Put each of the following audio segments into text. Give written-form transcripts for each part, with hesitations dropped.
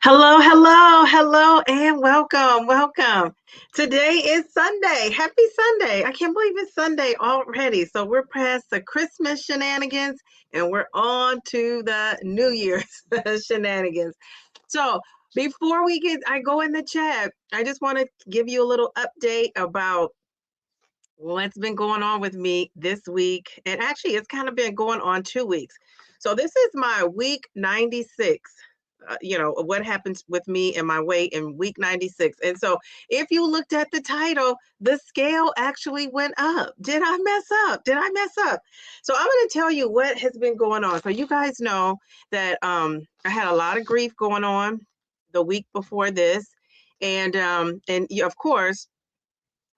Hello, hello, hello, and welcome, welcome. Today is Sunday. Happy Sunday. I can't believe it's Sunday already. So we're past the Christmas shenanigans and we're on to the New Year's shenanigans. So before I go in the chat, I just want to give you a little update about what's been going on with me this week. And actually, it's kind of been going on 2 weeks. So this is my week 96. What happens with me and my weight in week 96. And so if you looked at the title, the scale actually went up. Did I mess up? Did I mess up? So I'm going to tell you what has been going on. So you guys know that I had a lot of grief going on the week before this. Of course,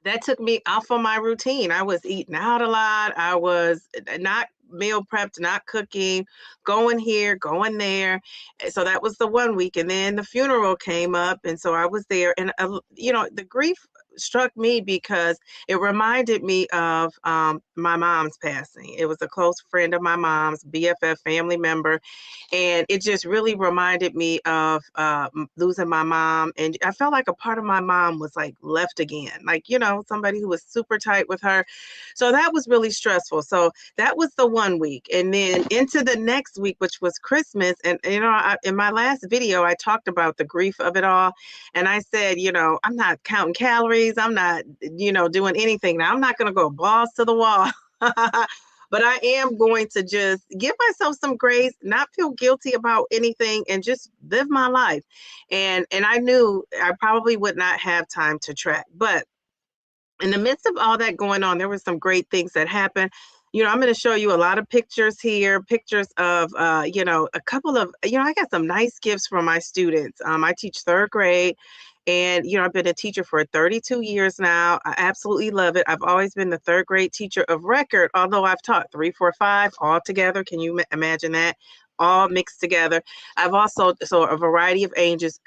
that took me off of my routine. I was eating out a lot. I was not meal prepped, not cooking, going here, going there. So that was the 1 week. And then the funeral came up. And so I was there. And, the grief struck me because it reminded me of my mom's passing. It was a close friend of my mom's, BFF family member. And it just really reminded me of losing my mom. And I felt like a part of my mom was like left again, like, somebody who was super tight with her. So that was really stressful. So that was the 1 week. And then into the next week, which was Christmas. And, in my last video, I talked about the grief of it all. And I said, I'm not counting calories. I'm not, doing anything. Now, I'm not going to go balls to the wall. But I am going to just give myself some grace, not feel guilty about anything, and just live my life. And I knew I probably would not have time to track. But in the midst of all that going on, there were some great things that happened. I'm going to show you a lot of pictures here, pictures of, a couple of, I got some nice gifts from my students. I teach third grade. And, I've been a teacher for 32 years now. I absolutely love it. I've always been the third grade teacher of record, although I've taught 3, 4, 5 all together. Can you imagine that? All mixed together. I've also, so a variety of ages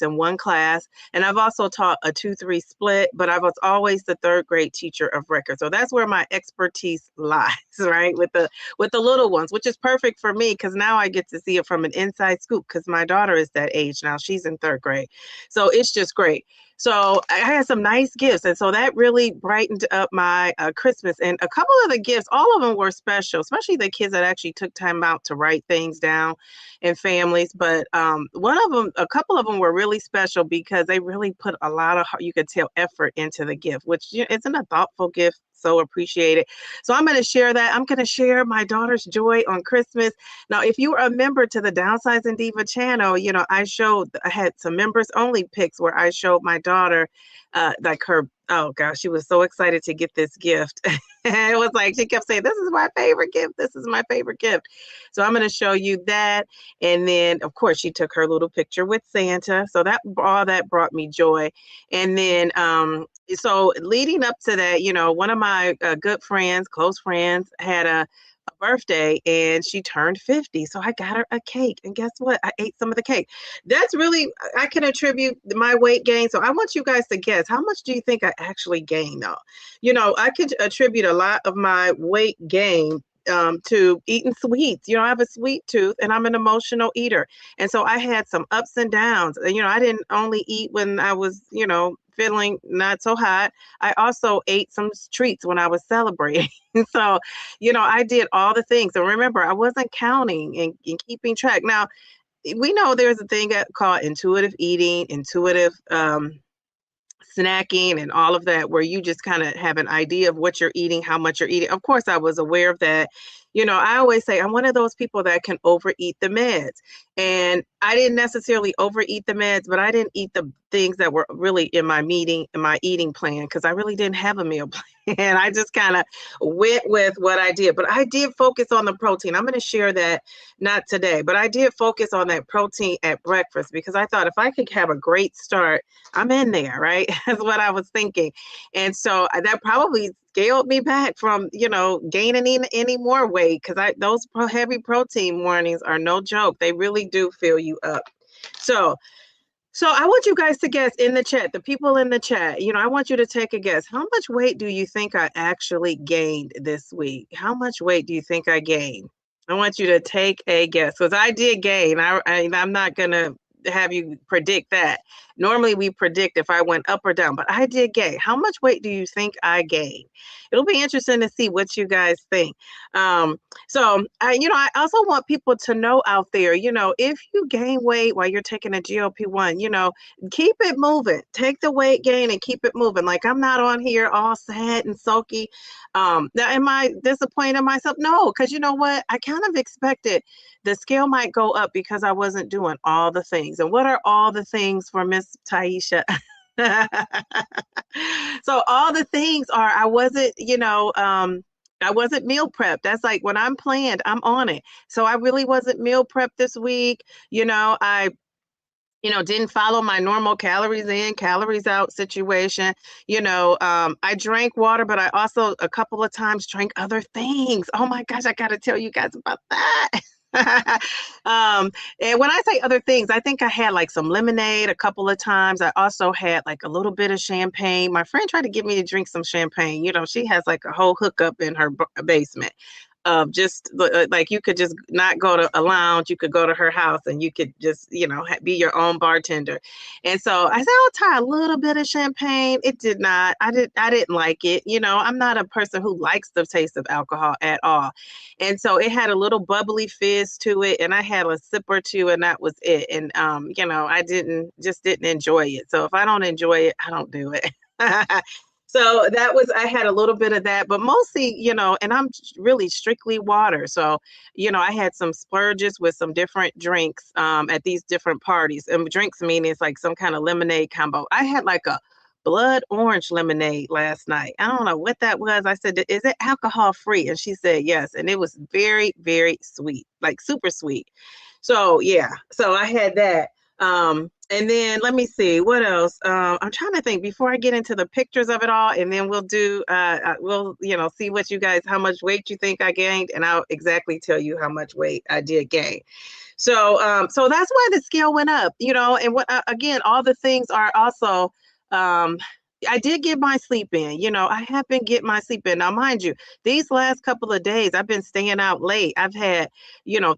in one class. And I've also taught a 2-3 split, but I was always the third grade teacher of record. So that's where my expertise lies, right? With the little ones, which is perfect for me because now I get to see it from an inside scoop because my daughter is that age now. She's in third grade. So it's just great. So I had some nice gifts. And so that really brightened up my Christmas. And a couple of the gifts, all of them were special, especially the kids that actually took time out to write things down and families. But a couple of them were really special because they really put a lot of, you could tell, effort into the gift, which isn't a thoughtful gift. So appreciate it. So I'm going to share that. I'm going to share my daughter's joy on Christmas. Now, if you are a member to the Downsizing Diva channel, I had some members only pics where I showed my daughter, oh gosh, she was so excited to get this gift. It was like, she kept saying, this is my favorite gift. This is my favorite gift. So I'm going to show you that. And then, of course, she took her little picture with Santa. So all that brought me joy. And then, so leading up to that, one of my good friends, close friends, had a birthday and she turned 50. So I got her a cake. And guess what? I ate some of the cake. That's really, I can attribute my weight gain. So I want you guys to guess, how much do you think I actually gained though? I could attribute a lot of my weight gain to eating sweets. I have a sweet tooth and I'm an emotional eater. And so I had some ups and downs. I didn't only eat when I was, feeling not so hot. I also ate some treats when I was celebrating. So, I did all the things. And remember, I wasn't counting and keeping track. Now, we know there's a thing called intuitive eating, intuitive snacking and all of that, where you just kind of have an idea of what you're eating, how much you're eating. Of course, I was aware of that. I always say I'm one of those people that can overeat the meds. And I didn't necessarily overeat the meds, but I didn't eat the things that were really in my eating plan, because I really didn't have a meal plan. I just kind of went with what I did. But I did focus on the protein. I'm going to share that, not today, but I did focus on that protein at breakfast because I thought if I could have a great start, I'm in there, right? That's what I was thinking. And so that probably scaled me back from, gaining any more weight, because those heavy protein mornings are no joke. They really do fill you up. So I want you guys to guess in the chat, the people in the chat, I want you to take a guess. How much weight do you think I actually gained this week? How much weight do you think I gained? I want you to take a guess, because I did gain. I'm not going to have you predict that. Normally we predict if I went up or down, but I did gain. How much weight do you think I gained? It'll be interesting to see what you guys think. So I also want people to know out there, if you gain weight while you're taking a GLP-1, keep it moving. Take the weight gain and keep it moving. Like, I'm not on here all sad and sulky. Now, am I disappointed in myself? No, because you know what? I kind of expected the scale might go up because I wasn't doing all the things. And what are all the things for Miss Taisha? So all the things are, I wasn't meal prep. That's like when I'm planned, I'm on it. So I really wasn't meal prep this week. I didn't follow my normal calories in, calories out situation. I drank water, but I also a couple of times drank other things. Oh my gosh, I got to tell you guys about that. And when I say other things, I think I had like some lemonade a couple of times. I also had like a little bit of champagne. My friend tried to get me to drink some champagne. She has like a whole hookup in her basement of just like you could just not go to a lounge. You could go to her house and you could just, be your own bartender. And so I said, I'll try a little bit of champagne. It did not. I didn't like it. I'm not a person who likes the taste of alcohol at all. And so it had a little bubbly fizz to it, and I had a sip or two, and that was it. And I didn't enjoy it. So if I don't enjoy it, I don't do it. So I had a little bit of that, but mostly, and I'm really strictly water. So, I had some splurges with some different drinks at these different parties. And drinks meaning it's like some kind of lemonade combo. I had like a blood orange lemonade last night. I don't know what that was. I said, is it alcohol free? And she said, yes. And it was very, very sweet, like super sweet. So, yeah. So I had that. And then let me see what else. I'm trying to think before I get into the pictures of it all, and then we'll do we'll see what you guys, how much weight you think I gained, and I'll exactly tell you how much weight I did gain. So so that's why the scale went up, and what again, all the things are also I did get my sleep in. I have been getting my sleep in. Now, mind you, these last couple of days, I've been staying out late. I've had,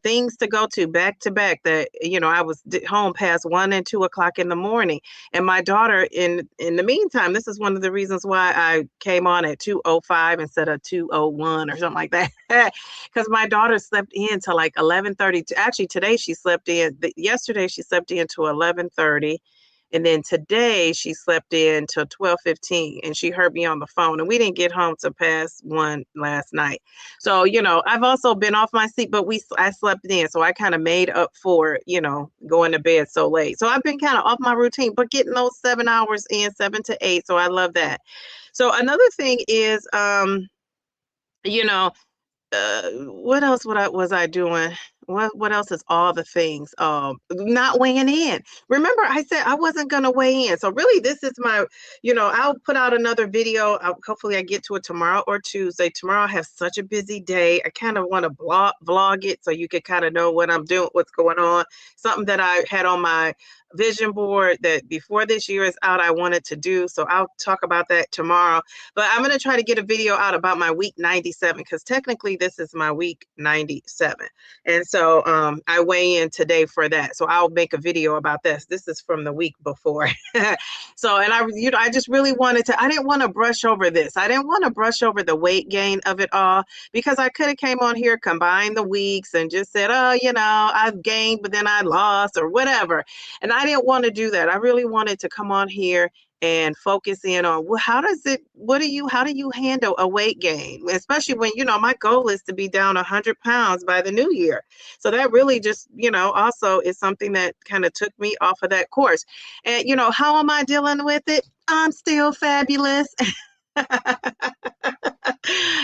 things to go to back that, I was home past 1 and 2 o'clock in the morning. And my daughter, in the meantime, this is one of the reasons why I came on at 2:05 instead of 2:01 or something like that. Because my daughter slept in till like 11:30. Actually, today she slept in. Yesterday she slept in to 11:30. And then today she slept in till 12:15, and she heard me on the phone, and we didn't get home till past 1 last night. So, I've also been off my sleep, but I slept in. So I kind of made up for, going to bed so late. So I've been kind of off my routine, but getting those 7 hours in, 7 to 8. So I love that. So another thing is, what else was I doing? What else is all the things? Not weighing in. Remember, I said I wasn't gonna weigh in. So really, this is my, I'll put out another video. Hopefully I get to it tomorrow or Tuesday. Tomorrow I have such a busy day. I kind of want to vlog it so you can kind of know what I'm doing, what's going on. Something that I had on my vision board that before this year is out, I wanted to do. So I'll talk about that tomorrow. But I'm going to try to get a video out about my week 97, because technically this is my week 97. And so I weigh in today for that. So I'll make a video about this. This is from the week before. So, and I just really I didn't want to brush over this. I didn't want to brush over the weight gain of it all, because I could have came on here, combined the weeks and just said, oh, I've gained, but then I lost or whatever. And I didn't want to do that. I really wanted to come on here and focus in on how do you handle a weight gain, especially when, my goal is to be down 100 pounds by the new year. So that really just, also is something that kind of took me off of that course. And, how am I dealing with it? I'm still fabulous.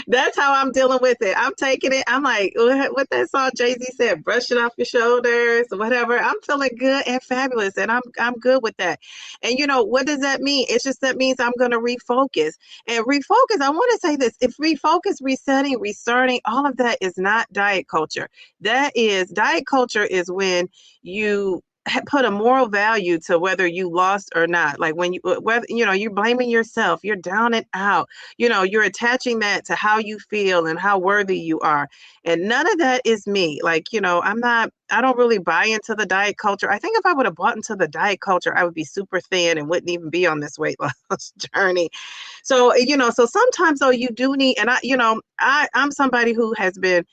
That's how I'm dealing with it. I'm taking it. I'm like, what that song Jay-Z said, brush it off your shoulders, whatever. I'm feeling good and fabulous, and I'm good with that. And what does that mean? It's just that means I'm going to refocus. And refocus, I want to say this, if refocus, resetting, restarting, all of that is not diet culture. Diet culture is when you put a moral value to whether you lost or not. Like when you're blaming yourself, you're down and out, you're attaching that to how you feel and how worthy you are. And none of that is me. Like, I'm not I don't really buy into the diet culture. I think if I would have bought into the diet culture, I would be super thin and wouldn't even be on this weight loss journey. So, so sometimes though you do need, and I'm somebody who has been,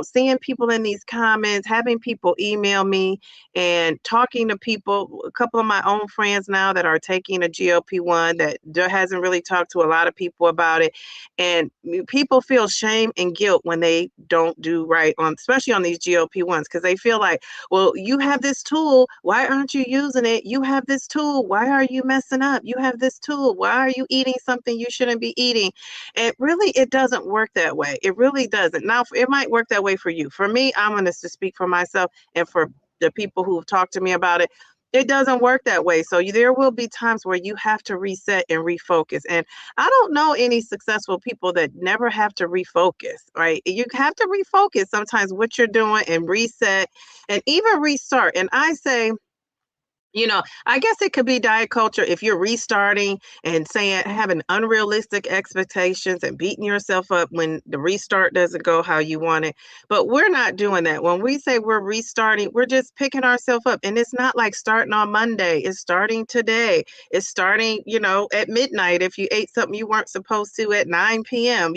seeing people in these comments, having people email me and talking to people, a couple of my own friends now that are taking a GLP-1 that hasn't really talked to a lot of people about it. And people feel shame and guilt when they don't do right on, especially on these GLP-1s, because they feel like, well, you have this tool, why aren't you using it? You have this tool, why are you messing up? You have this tool, why are you eating something you shouldn't be eating? And really, it doesn't work that way. It really doesn't. Now, it might work that way for you. For me, I'm going to speak for myself and for the people who've talked to me about it. It doesn't work that way. So there will be times where you have to reset and refocus. And I don't know any successful people that never have to refocus, right? You have to refocus sometimes what you're doing and reset and even restart. And I say, I guess it could be diet culture if you're restarting and saying, having unrealistic expectations and beating yourself up when the restart doesn't go how you want it. But we're not doing that. When we say we're restarting, we're just picking ourselves up. And it's not like starting on Monday. It's starting today. It's starting, at midnight if you ate something you weren't supposed to at 9 p.m.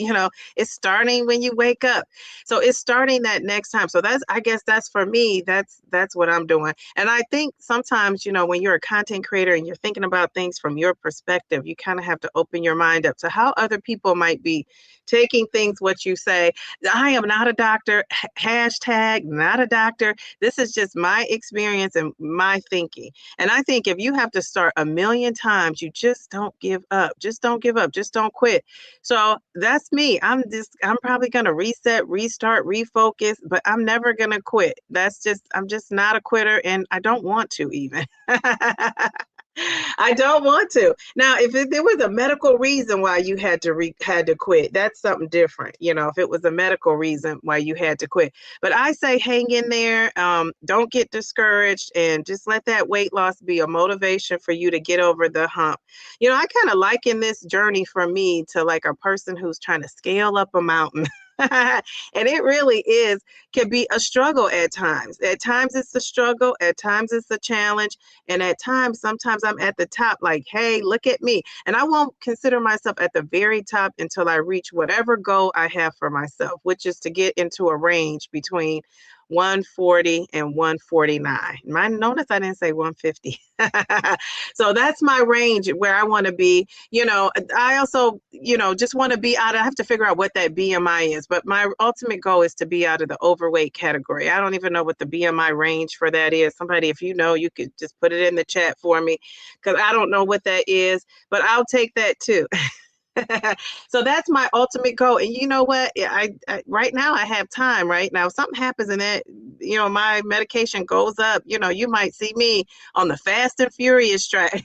It's starting when you wake up. So it's starting that next time. So I guess that's for me, that's what I'm doing. And I think sometimes, when you're a content creator and you're thinking about things from your perspective, you kind of have to open your mind up to how other people might be taking things, what you say. I am not a doctor, hashtag not a doctor. This is just my experience and my thinking. And I think if you have to start a million times, you just don't give up. Just don't give up. Just don't quit. So that's me. I'm probably going to reset, restart, refocus, but I'm never going to quit. I'm just not a quitter, and I don't want to even. I don't want to. Now, if there was a medical reason why you had to quit, that's something different. If it was a medical reason why you had to quit. But I say hang in there. Don't get discouraged, and just let that weight loss be a motivation for you to get over the hump. I kind of liken this journey for me to like a person who's trying to scale up a mountain. And it really can be a struggle at times. At times it's a struggle, at times it's a challenge, and at times, sometimes I'm at the top like, hey, look at me. And I won't consider myself at the very top until I reach whatever goal I have for myself, which is to get into a range between 140 and 149. Notice I didn't say 150. So that's my range where I want to be. I also, just want to be out. I have to figure out what that BMI is, but my ultimate goal is to be out of the overweight category. I don't even know what the BMI range for that is. Somebody, if you know, you could just put it in the chat for me, because I don't know what that is, but I'll take that too. So that's my ultimate goal. And you know what? I right now I have time. Right now, if something happens and that my medication goes up, you might see me on the Fast and Furious track.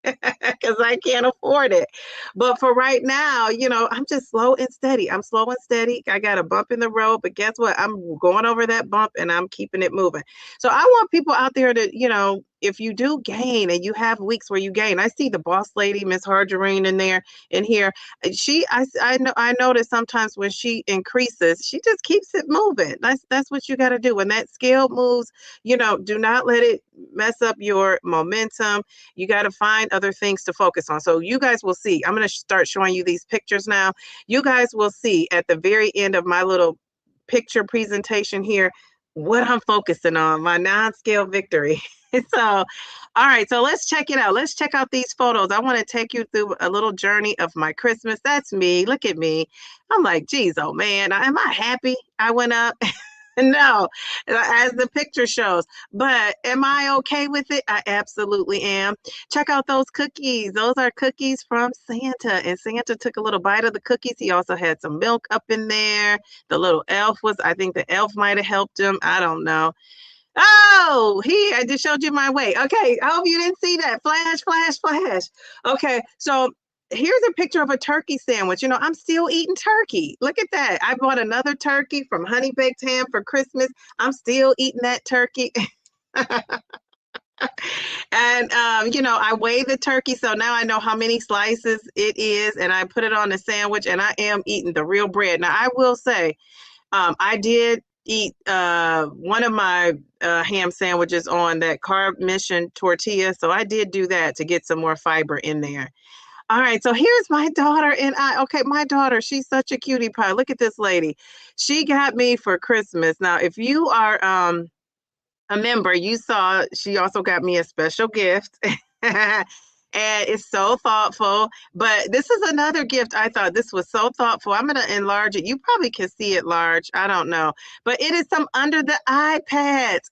Because I can't afford it. But for right now, I'm just slow and steady. I'm slow and steady. I got a bump in the road, but guess what? I'm going over that bump and I'm keeping it moving. So I want people out there to, if you do gain and you have weeks where you gain, I see the boss lady, Miss Hargerine, in here. I notice sometimes when she increases, she just keeps it moving. That's what you got to do. When that scale moves, do not let it mess up your momentum. You got to find other things to focus on. So you guys will see. I'm going to start showing you these pictures now. You guys will see at the very end of my little picture presentation here what I'm focusing on, my non-scale victory. So, all right, so let's check it out. Let's check out these photos. I want to take you through a little journey of my Christmas. That's me. Look at me. I'm like, geez, oh man, am I happy I went up? No, as the picture shows. But am I okay with it? I absolutely am. Check out those cookies. Those are cookies from Santa. And Santa took a little bite of the cookies. He also had some milk up in there. The little elf I think the elf might have helped him. I don't know. Oh, I just showed you my weight. Okay, I hope you didn't see that. Flash, flash, flash. Okay, so here's a picture of a turkey sandwich. I'm still eating turkey. Look at that. I bought another turkey from Honey Baked Ham for Christmas. I'm still eating that turkey. And, I weigh the turkey, so now I know how many slices it is, and I put it on the sandwich, and I am eating the real bread. Now, I will say, I did eat one of my ham sandwiches on that carb mission tortilla. So I did do that to get some more fiber in there. All right, so here's my daughter and I. Okay, my daughter, she's such a cutie pie. Look at this lady. She got me for Christmas. Now, if you are a member, you saw she also got me a special gift. And it's so thoughtful. But this is another gift. I thought this was so thoughtful. I'm going to enlarge it. You probably can see it large. I don't know. But it is some under the eye pads.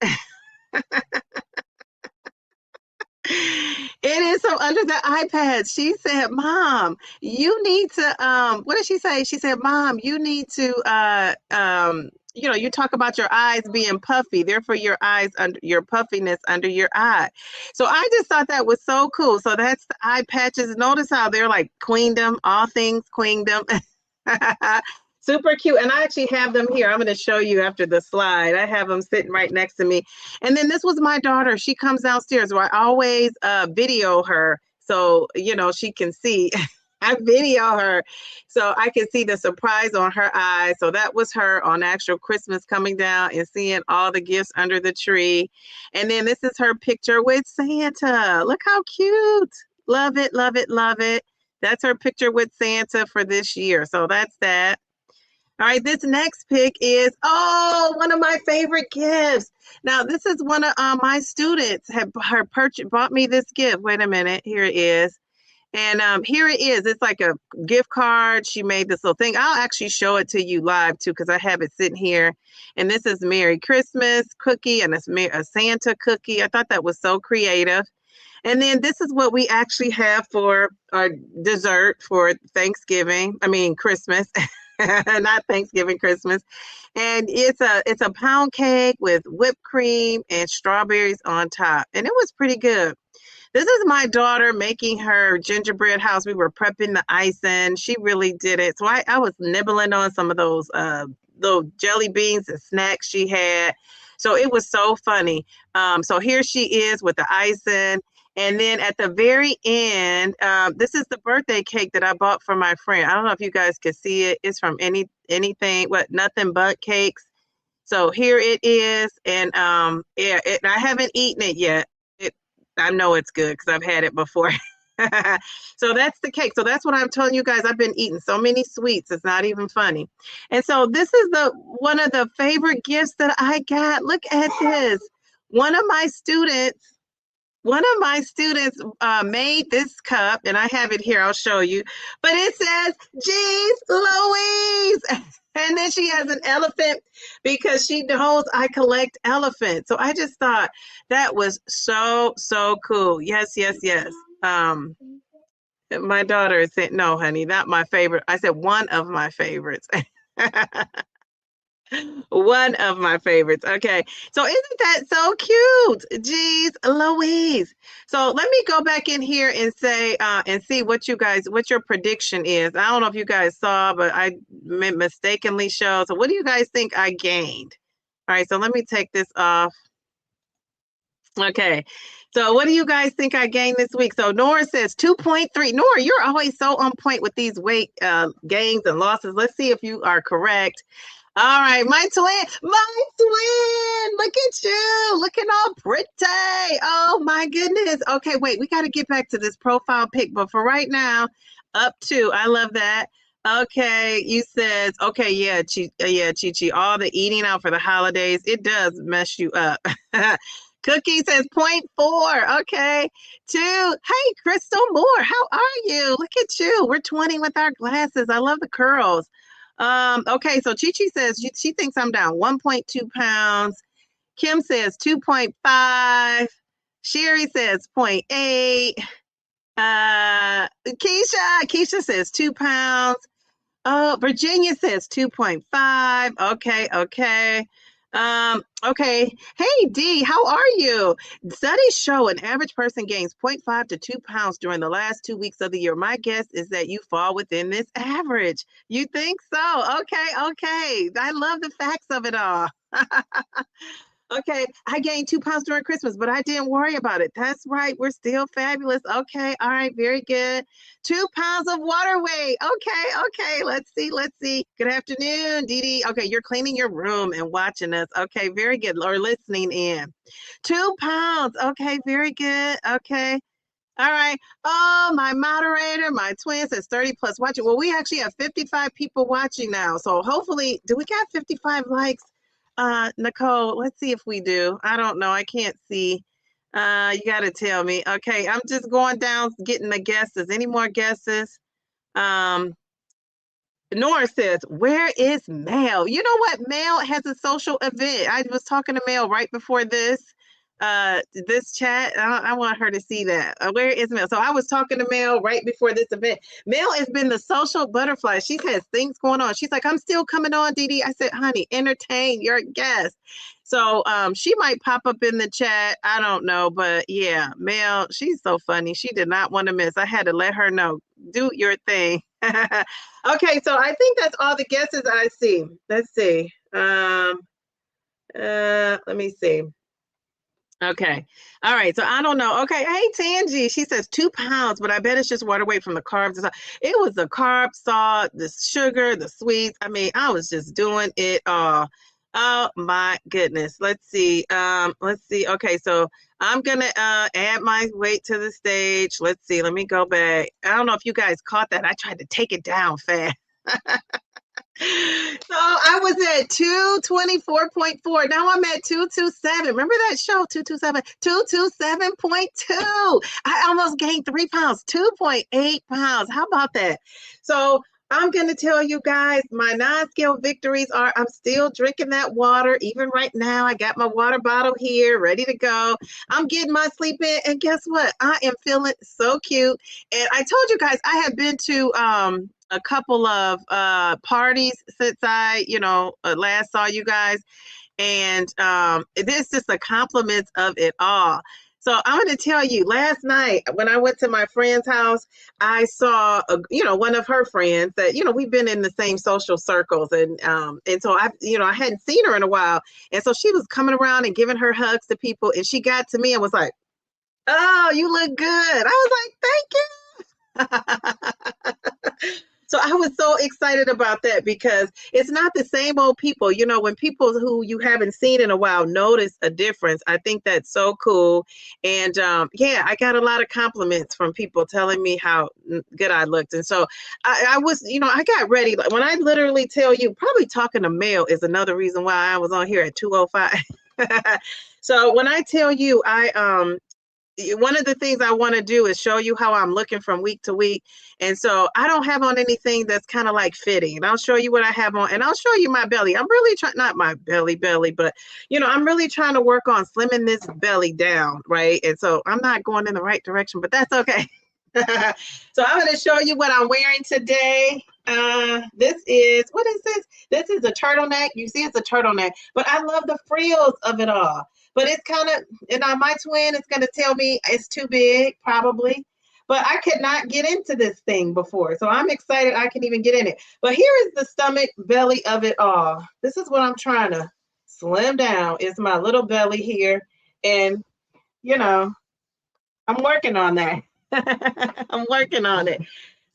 It is some under the iPad. She said, Mom, you need to what did she say? She said, Mom, you need to you talk about your eyes being puffy, therefore your eyes under your puffiness under your eye. So I just thought that was so cool. So that's the eye patches. Notice how they're like queendom, all things queendom. Super cute. And I actually have them here. I'm going to show you after the slide. I have them sitting right next to me. And then this was my daughter. She comes downstairs. So I always video her so, she can see. I video her so I can see the surprise on her eyes. So that was her on actual Christmas coming down and seeing all the gifts under the tree. And then this is her picture with Santa. Look how cute. Love it, love it, love it. That's her picture with Santa for this year. So that's that. All right, this next pick is, one of my favorite gifts. Now, this is one of my students bought me this gift. Wait a minute, here it is. And here it is. It's like a gift card. She made this little thing. I'll actually show it to you live too, because I have it sitting here. And this is Merry Christmas cookie and it's a Santa cookie. I thought that was so creative. And then this is what we actually have for our dessert for Christmas. Not Thanksgiving, Christmas. And it's a pound cake with whipped cream and strawberries on top. And it was pretty good. This is my daughter making her gingerbread house. We were prepping the icing. She really did it. So I was nibbling on some of those little jelly beans and snacks she had. So it was so funny. So here she is with the icing. And then at the very end, this is the birthday cake that I bought for my friend. I don't know if you guys can see it. It's from Nothing But Cakes. So here it is. And I haven't eaten it yet. I know it's good because I've had it before. So that's the cake. So that's what I'm telling you guys. I've been eating so many sweets. It's not even funny. And so this is one of the favorite gifts that I got. Look at this. One of my students made this cup, and I have it here. I'll show you. But it says, "Geez, Louise." And then she has an elephant because she knows I collect elephants. So I just thought that was so, so cool. Yes, yes, yes. My daughter said, no, honey, not my favorite. I said, one of my favorites. One of my favorites. Okay. So isn't that so cute? Geez, Louise. So let me go back in here and say, and see what your prediction is. I don't know if you guys saw, but I mistakenly showed. So what do you guys think I gained? All right. So let me take this off. Okay. So what do you guys think I gained this week? So Nora says 2.3. Nora, you're always so on point with these weight gains and losses. Let's see if you are correct. All right, my twin, look at you, looking all pretty. Oh my goodness. Okay, wait, we got to get back to this profile pic, but for right now, up to, I love that. Okay, you said, okay, yeah, Chi, all the eating out for the holidays, it does mess you up. Cookie says 0.4. Okay. 2. Hey, Crystal Moore, how are you? Look at you. We're 20 with our glasses. I love the curls. Okay, so Chi says she thinks I'm down 1.2 pounds. Kim says 2.5. Sherry says 0.8. Keisha says 2 pounds. Virginia says 2.5. Okay. Okay. Hey, D, how are you? Studies show an average person gains 0.5 to 2 pounds during the last 2 weeks of the year. My guess is that you fall within this average. You think so? Okay. I love the facts of it all. Okay, Okay, I gained 2 pounds during Christmas, but I didn't worry about it. That's right. We're still fabulous. Okay, all right, very good. 2 pounds of water weight. Okay, okay. Let's see. Let's see. Good afternoon, Dee Dee. Okay, you're cleaning your room and watching us. Okay, very good. Or listening in. 2 pounds. Okay, very good. Okay. All right. Oh, my moderator, my twin says 30 plus watching. Well, we actually have 55 people watching now. So hopefully, do we got 55 likes? Nicole, let's see if we do. I don't know. I can't see. You got to tell me. Okay, I'm just going down, getting the guesses. Any more guesses? Um, Nora says, where is Mel? You know what? Mel has a social event. I was talking to Mel right before this chat. I want her to see that. Where is Mel? So I was talking to Mel right before this event. Mel has been the social butterfly. She has things going on. She's like, I'm still coming on, Dee Dee. I said, honey, entertain your guest. So she might pop up in the chat. I don't know. But yeah, Mel, she's so funny. She did not want to miss. I had to let her know. Do your thing. Okay, so I think that's all the guesses I see. Let's see. Let me see. Okay. All right. So I don't know. Okay. Hey, Tangi. She says 2 pounds, but I bet it's just water weight from the carbs. It was the carb, salt, the sugar, the sweets. I mean, I was just doing it all. Oh my goodness. Let's see. Let's see. Okay, so I'm gonna add my weight to the stage. Let's see. Let me go back. I don't know if you guys caught that. I tried to take it down fast. So I was at 224.4. Now I'm at 227. Remember that show, 227? 227.2. I almost gained 3 pounds, 2.8 pounds. How about that? So I'm going to tell you guys my non-scale victories are I'm still drinking that water. Even right now, I got my water bottle here ready to go. I'm getting my sleep in. And guess what? I am feeling so cute. And I told you guys I have been to a couple of parties since I, last saw you guys. And this just a compliment of it all. So I'm going to tell you, last night when I went to my friend's house, I saw, one of her friends that, we've been in the same social circles. And so I hadn't seen her in a while. And so she was coming around and giving her hugs to people. And she got to me and was like, oh, you look good. I was like, thank you. So I was so excited about that because it's not the same old people. When people who you haven't seen in a while notice a difference, I think that's so cool. And yeah, I got a lot of compliments from people telling me how good I looked. And so I was, I got ready. When I literally tell you, probably talking to Mel is another reason why I was on here at 2:05. So when I tell you, one of the things I want to do is show you how I'm looking from week to week. And so I don't have on anything that's kind of like fitting. And I'll show you what I have on and I'll show you my belly. I'm really trying, not my belly, but I'm really trying to work on slimming this belly down, right? And so I'm not going in the right direction, but that's okay. So I'm going to show you what I'm wearing today. What is this? This is a turtleneck. You see, it's a turtleneck, but I love the frills of it all. But it's kind of, my twin is going to tell me it's too big, probably. But I could not get into this thing before. So I'm excited I can even get in it. But here is the stomach belly of it all. This is what I'm trying to slim down. It's my little belly here. And, I'm working on that. I'm working on it.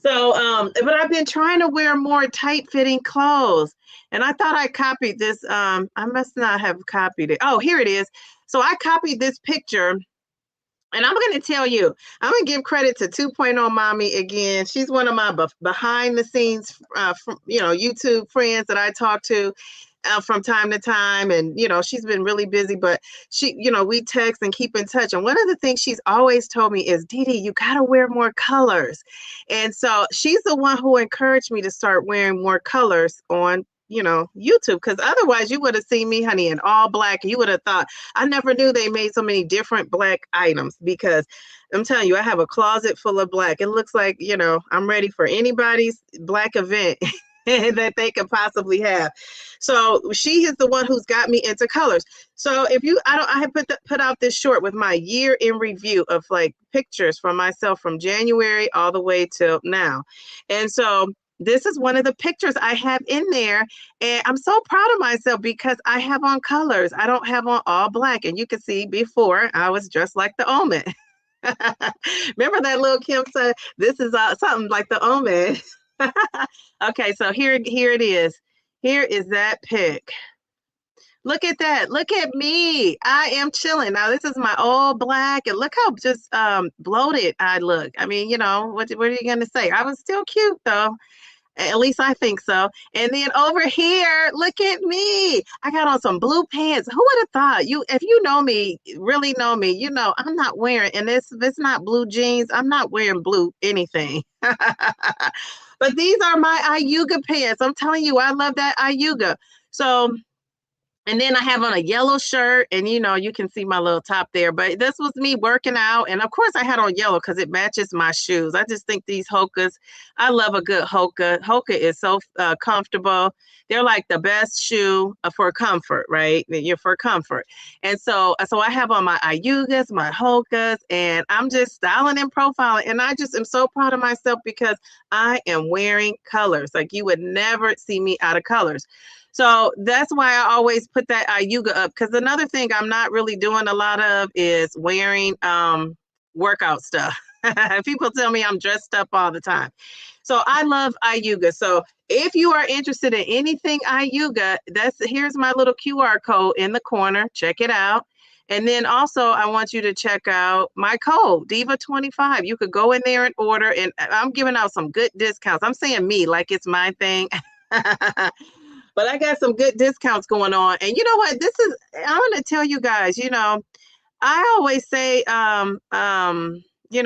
So, but I've been trying to wear more tight-fitting clothes. And I thought I copied this. I must not have copied it. Oh, here it is. So I copied this picture. And I'm going to tell you, I'm going to give credit to 2.0 Mommy again. She's one of my behind-the-scenes, YouTube friends that I talk to from time to time. And, she's been really busy, but we text and keep in touch. And one of the things she's always told me is, Dee Dee, you got to wear more colors. And so she's the one who encouraged me to start wearing more colors on YouTube, because otherwise you would have seen me, honey, in all black. You would have thought, I never knew they made so many different black items, because I'm telling you, I have a closet full of black. It looks like, I'm ready for anybody's black event that they could possibly have. So she is the one who's got me into colors. So I have put out this short with my year in review of like pictures from myself from January all the way till now. And so this is one of the pictures I have in there. And I'm so proud of myself because I have on colors. I don't have on all black. And you can see before I was dressed like the Omen. Remember that little Kim said, this is something like the Omen. Okay, so here it is. Here is that pic. Look at that. Look at me. I am chilling. Now, this is my old black, and look how just bloated I look. I mean, you know, what are you going to say? I was still cute, though. At least I think so. And then over here, look at me. I got on some blue pants. Who would have thought? If you know me, really know me, you know I'm not wearing, and if it's not blue jeans, I'm not wearing blue anything. But these are my Ayuga pants. I'm telling you, I love that Ayuga. So and then I have on a yellow shirt, and you know, you can see my little top there, but this was me working out. And of course I had on yellow because it matches my shoes. I just think these Hokas, I love a good Hoka. Hoka is so comfortable. They're like the best shoe for comfort, right? You're for comfort. And so I have on my Ayugas, my Hokas, and I'm just styling and profiling. And I just am so proud of myself because I am wearing colors. Like you would never see me out of colors. So that's why I always put that Ayuga up. Because another thing I'm not really doing a lot of is wearing workout stuff. People tell me I'm dressed up all the time. So I love Ayuga. So if you are interested in anything Ayuga, here's my little QR code in the corner. Check it out. And then also I want you to check out my code, Diva25. You could go in there and order, and I'm giving out some good discounts. I'm saying me like it's my thing. But I got some good discounts going on. And you know what? I'm going to tell you guys, you know, I always say, I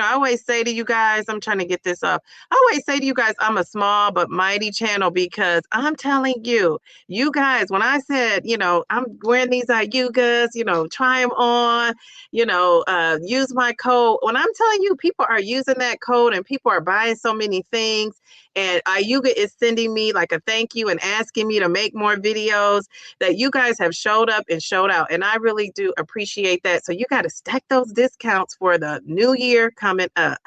always say to you guys, I'm trying to get this up. I always say to you guys, I'm a small but mighty channel because I'm telling you, you guys, when I said, you know, I'm wearing these Ayugas, you know, try them on, you know, use my code. When I'm telling you, people are using that code and people are buying so many things. And Ayuga is sending me like a thank you and asking me to make more videos, that you guys have showed up and showed out. And I really do appreciate that. So you got to stack those discounts for the new year coming up.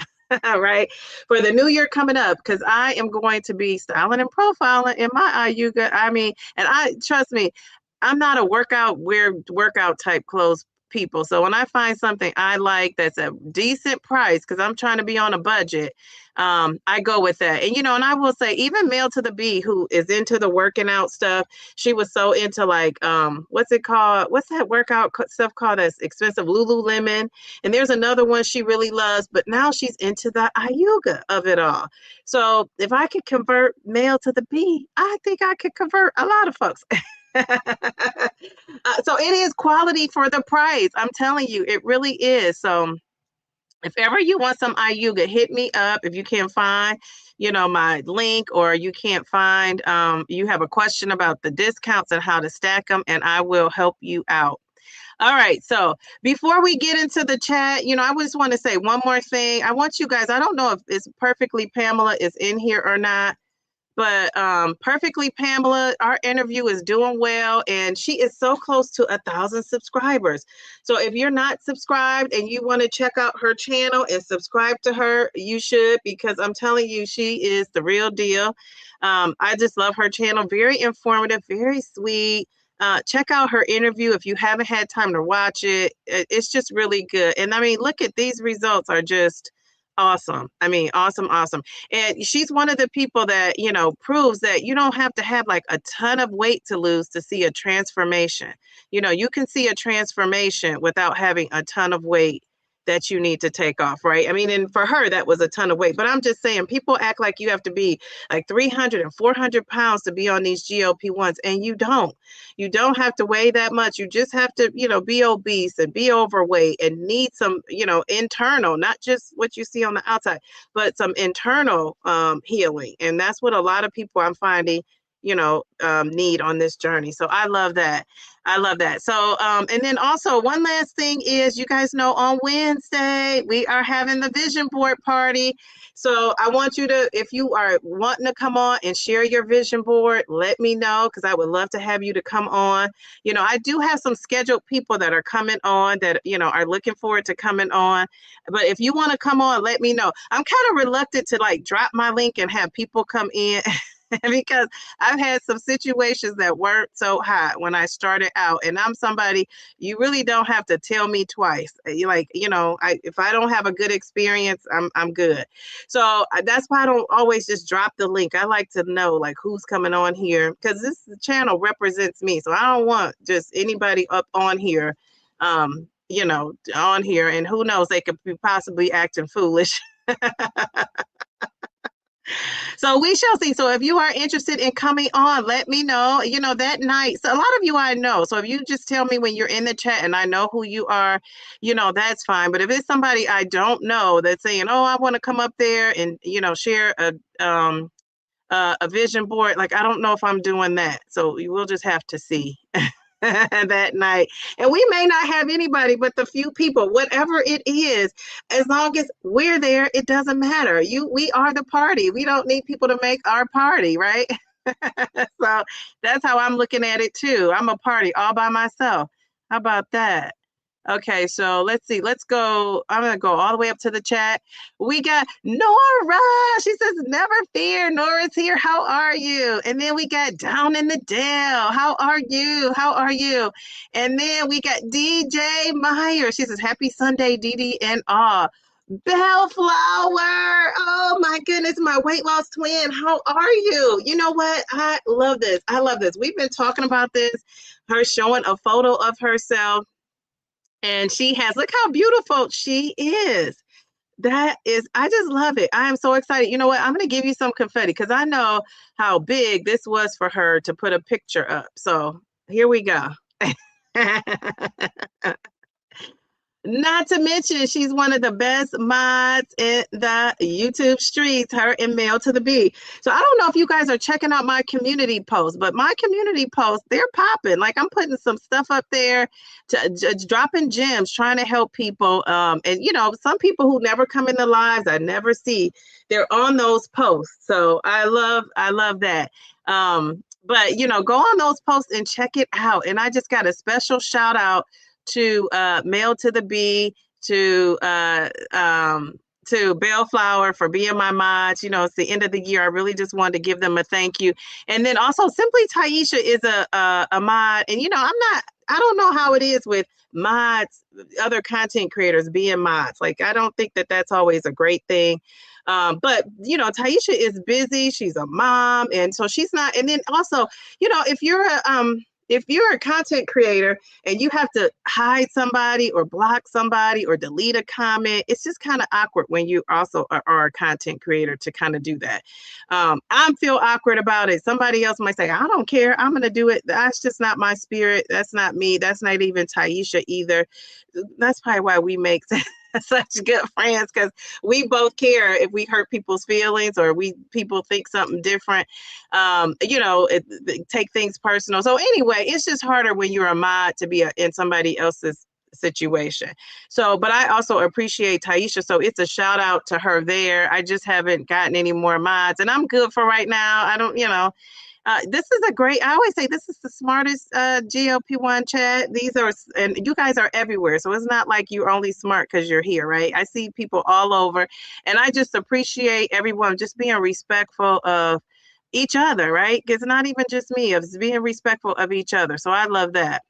Right? For the new year coming up, because I am going to be styling and profiling in my Ayuga. I mean, and trust me, I'm not a workout type clothes people. So when I find something I like that's a decent price, because I'm trying to be on a budget, I go with that. And, you know, and I will say, even Mail to the Bee, who is into the working out stuff, she was so into like, what's it called? What's that workout stuff called that's expensive? Lululemon. And there's another one she really loves, but now she's into the Ayuga of it all. So if I could convert Mail to the Bee, I think I could convert a lot of folks. So it is quality for the price. I'm telling you, it really is. So if ever you want some Ayuga, hit me up. If you can't find, you know, my link, or you can't find, you have a question about the discounts and how to stack them, and I will help you out. All right. So before we get into the chat, you know, I just want to say one more thing. I want you guys, I don't know if it's Perfectly Pamela is in here or not. But Perfectly Pamela, our interview is doing well, and she is so close to 1,000 subscribers. So if you're not subscribed and you want to check out her channel and subscribe to her, you should, because I'm telling you, she is the real deal. I just love her channel. Very informative, very sweet. Check out her interview if you haven't had time to watch it. It's just really good. And I mean, look at these results are just awesome. I mean, awesome, awesome. And she's one of the people that, you know, proves that you don't have to have like a ton of weight to lose to see a transformation. You know, you can see a transformation without having a ton of weight that you need to take off, right? I mean, and for her, that was a ton of weight. But I'm just saying, people act like you have to be like 300 and 400 pounds to be on these GLP-1s, and you don't. You don't have to weigh that much. You just have to, you know, be obese and be overweight and need some, you know, internal, not just what you see on the outside, but some internal healing. And that's what a lot of people I'm finding, need on this journey. So I love that. I love that. So, and then also one last thing is, you guys know on Wednesday, we are having the vision board party. So I want you to, if you are wanting to come on and share your vision board, let me know, because I would love to have you to come on. I do have some scheduled people that are coming on that, are looking forward to coming on. But if you want to come on, let me know. I'm kind of reluctant to like drop my link and have people come in because I've had some situations that weren't so hot when I started out. And I'm somebody, you really don't have to tell me twice. If I don't have a good experience, I'm good. So that's why I don't always just drop the link. I like to know like who's coming on here, because this channel represents me. So I don't want just anybody up on here, on here, and who knows, they could be possibly acting foolish. So we shall see. So if you are interested in coming on, let me know, that night. So a lot of you I know. So if you just tell me when you're in the chat and I know who you are, that's fine. But if it's somebody I don't know that's saying, oh, I want to come up there and, share a vision board, like, I don't know if I'm doing that. So you will just have to see. That night. And we may not have anybody but the few people, whatever it is, as long as we're there, it doesn't matter. We are the party. We don't need people to make our party, right? So that's how I'm looking at it too. I'm a party all by myself. How about that? Okay, so let's see. Let's go. I'm going to go all the way up to the chat. We got Nora. She says, never fear. Nora's here. How are you? And then we got Down in the Dale. How are you? How are you? And then we got DJ Meyer. She says, happy Sunday, Dee and all. Bellflower. Oh my goodness, my weight loss twin. How are you? You know what? I love this. I love this. We've been talking about this. Her showing a photo of herself. And she has, look how beautiful she is. I just love it. I am so excited. You know what? I'm going to give you some confetti because I know how big this was for her to put a picture up. So here we go. Not to mention, she's one of the best mods in the YouTube streets, her and Mail to the B. So I don't know if you guys are checking out my community posts, but my community posts, they're popping. Like, I'm putting some stuff up there, dropping gems, trying to help people. And, some people who never come in the lives, I never see, they're on those posts. So I love that. But, go on those posts and check it out. And I just got a special shout out to Mail to the B, to Bellflower for being my mods. It's the end of the year. I really just wanted to give them a thank you. And then also Simply Taisha is a mod. And, I don't know how it is with mods, other content creators being mods. Like, I don't think that that's always a great thing. But, Taisha is busy. She's a mom. And so she's not. And then also, if you're a content creator and you have to hide somebody or block somebody or delete a comment, it's just kind of awkward when you also are a content creator to kind of do that. I feel awkward about it. Somebody else might say, I don't care. I'm going to do it. That's just not my spirit. That's not me. That's not even Taisha either. That's probably why we make such good friends, because we both care if we hurt people's feelings or people think something different, take things personal. So anyway, it's just harder when you're a mod to be in somebody else's situation. So, but I also appreciate Taisha. So it's a shout out to her there. I just haven't gotten any more mods and I'm good for right now. I don't, this is I always say this is the smartest GLP-1 chat. And you guys are everywhere. So it's not like you're only smart because you're here, right? I see people all over. And I just appreciate everyone just being respectful of each other, right? It's not even just me. It's being respectful of each other. So I love that.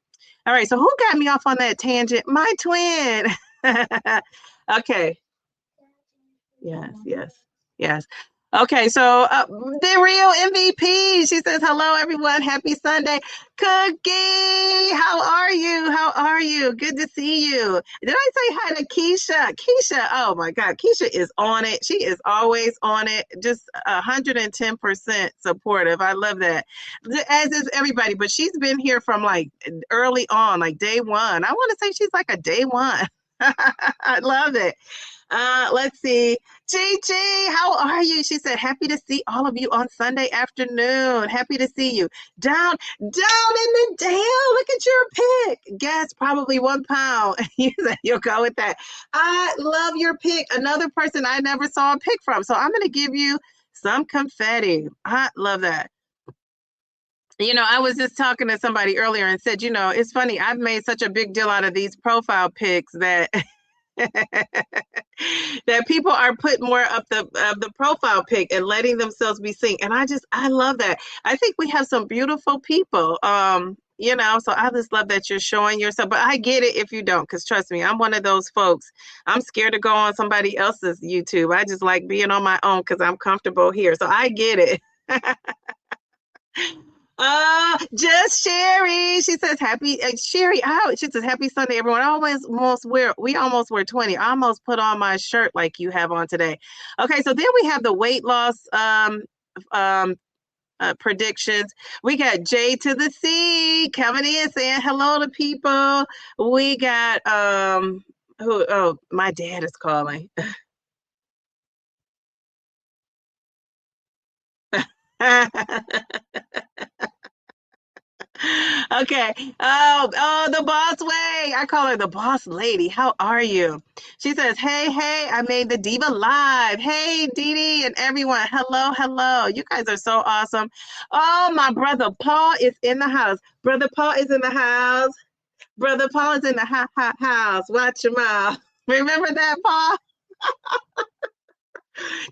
All right. So who got me off on that tangent? My twin. Okay. Yes. Okay, so the real MVP, she says, hello, everyone. Happy Sunday. Cookie, how are you? How are you? Good to see you. Did I say hi to Keisha? Keisha, oh, my God. Keisha is on it. She is always on it. Just 110% supportive. I love that, as is everybody. But she's been here from, like, early on, like day one. I want to say she's like a day one. I love it. Let's see. Gigi, how are you? She said, happy to see all of you on Sunday afternoon. Happy to see you. Down in the Dale. Look at your pick. Guess probably 1 pound. You'll go with that. I love your pick. Another person I never saw a pick from. So I'm going to give you some confetti. I love that. I was just talking to somebody earlier and said, it's funny. I've made such a big deal out of these profile pics that that people are putting more of the profile pic and letting themselves be seen. And I love that. I think we have some beautiful people. So I just love that you're showing yourself. But I get it if you don't, because trust me, I'm one of those folks. I'm scared to go on somebody else's YouTube. I just like being on my own because I'm comfortable here. So I get it. Just Sherry. She says happy Sherry out. She says happy Sunday, everyone. We almost wear 20. I almost put on my shirt like you have on today. Okay, so then we have the weight loss predictions. We got J to the C coming in saying hello to people. We got my dad is calling. Okay. Oh, the boss way. I call her the boss lady. How are you? She says, hey, I made the Diva live. Hey, Dee Dee and everyone. Hello, hello. You guys are so awesome. Oh, my brother Paul is in the house. Brother Paul is in the house. Brother Paul is in the house. Watch your mouth. Remember that, Paul?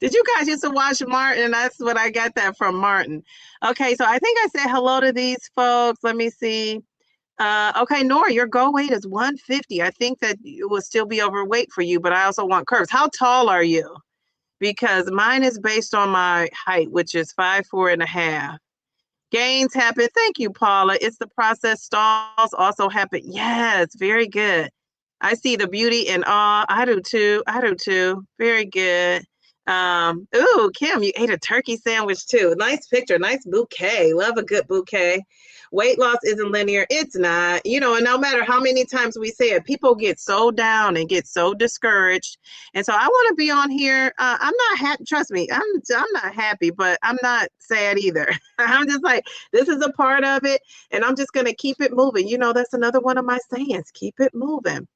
Did you guys used to watch Martin? That's what I got that from Martin. Okay, so I think I said hello to these folks. Let me see. Okay, Nora, your goal weight is 150. I think that it will still be overweight for you, but I also want curves. How tall are you? Because mine is based on my height, which is 5'4.5". Gains happen. Thank you, Paula. It's the process. Stalls also happen. Yes, very good. I see the beauty in awe. I do too. I do too. Very good. Ooh, Kim, you ate a turkey sandwich too. Nice picture, nice bouquet. Love a good bouquet. Weight loss isn't linear. It's not, and no matter how many times we say it, people get so down and get so discouraged. And so I want to be on here. I'm not happy. Trust me, I'm not happy, but I'm not sad either. I'm just like, this is a part of it, and I'm just gonna keep it moving. That's another one of my sayings. Keep it moving.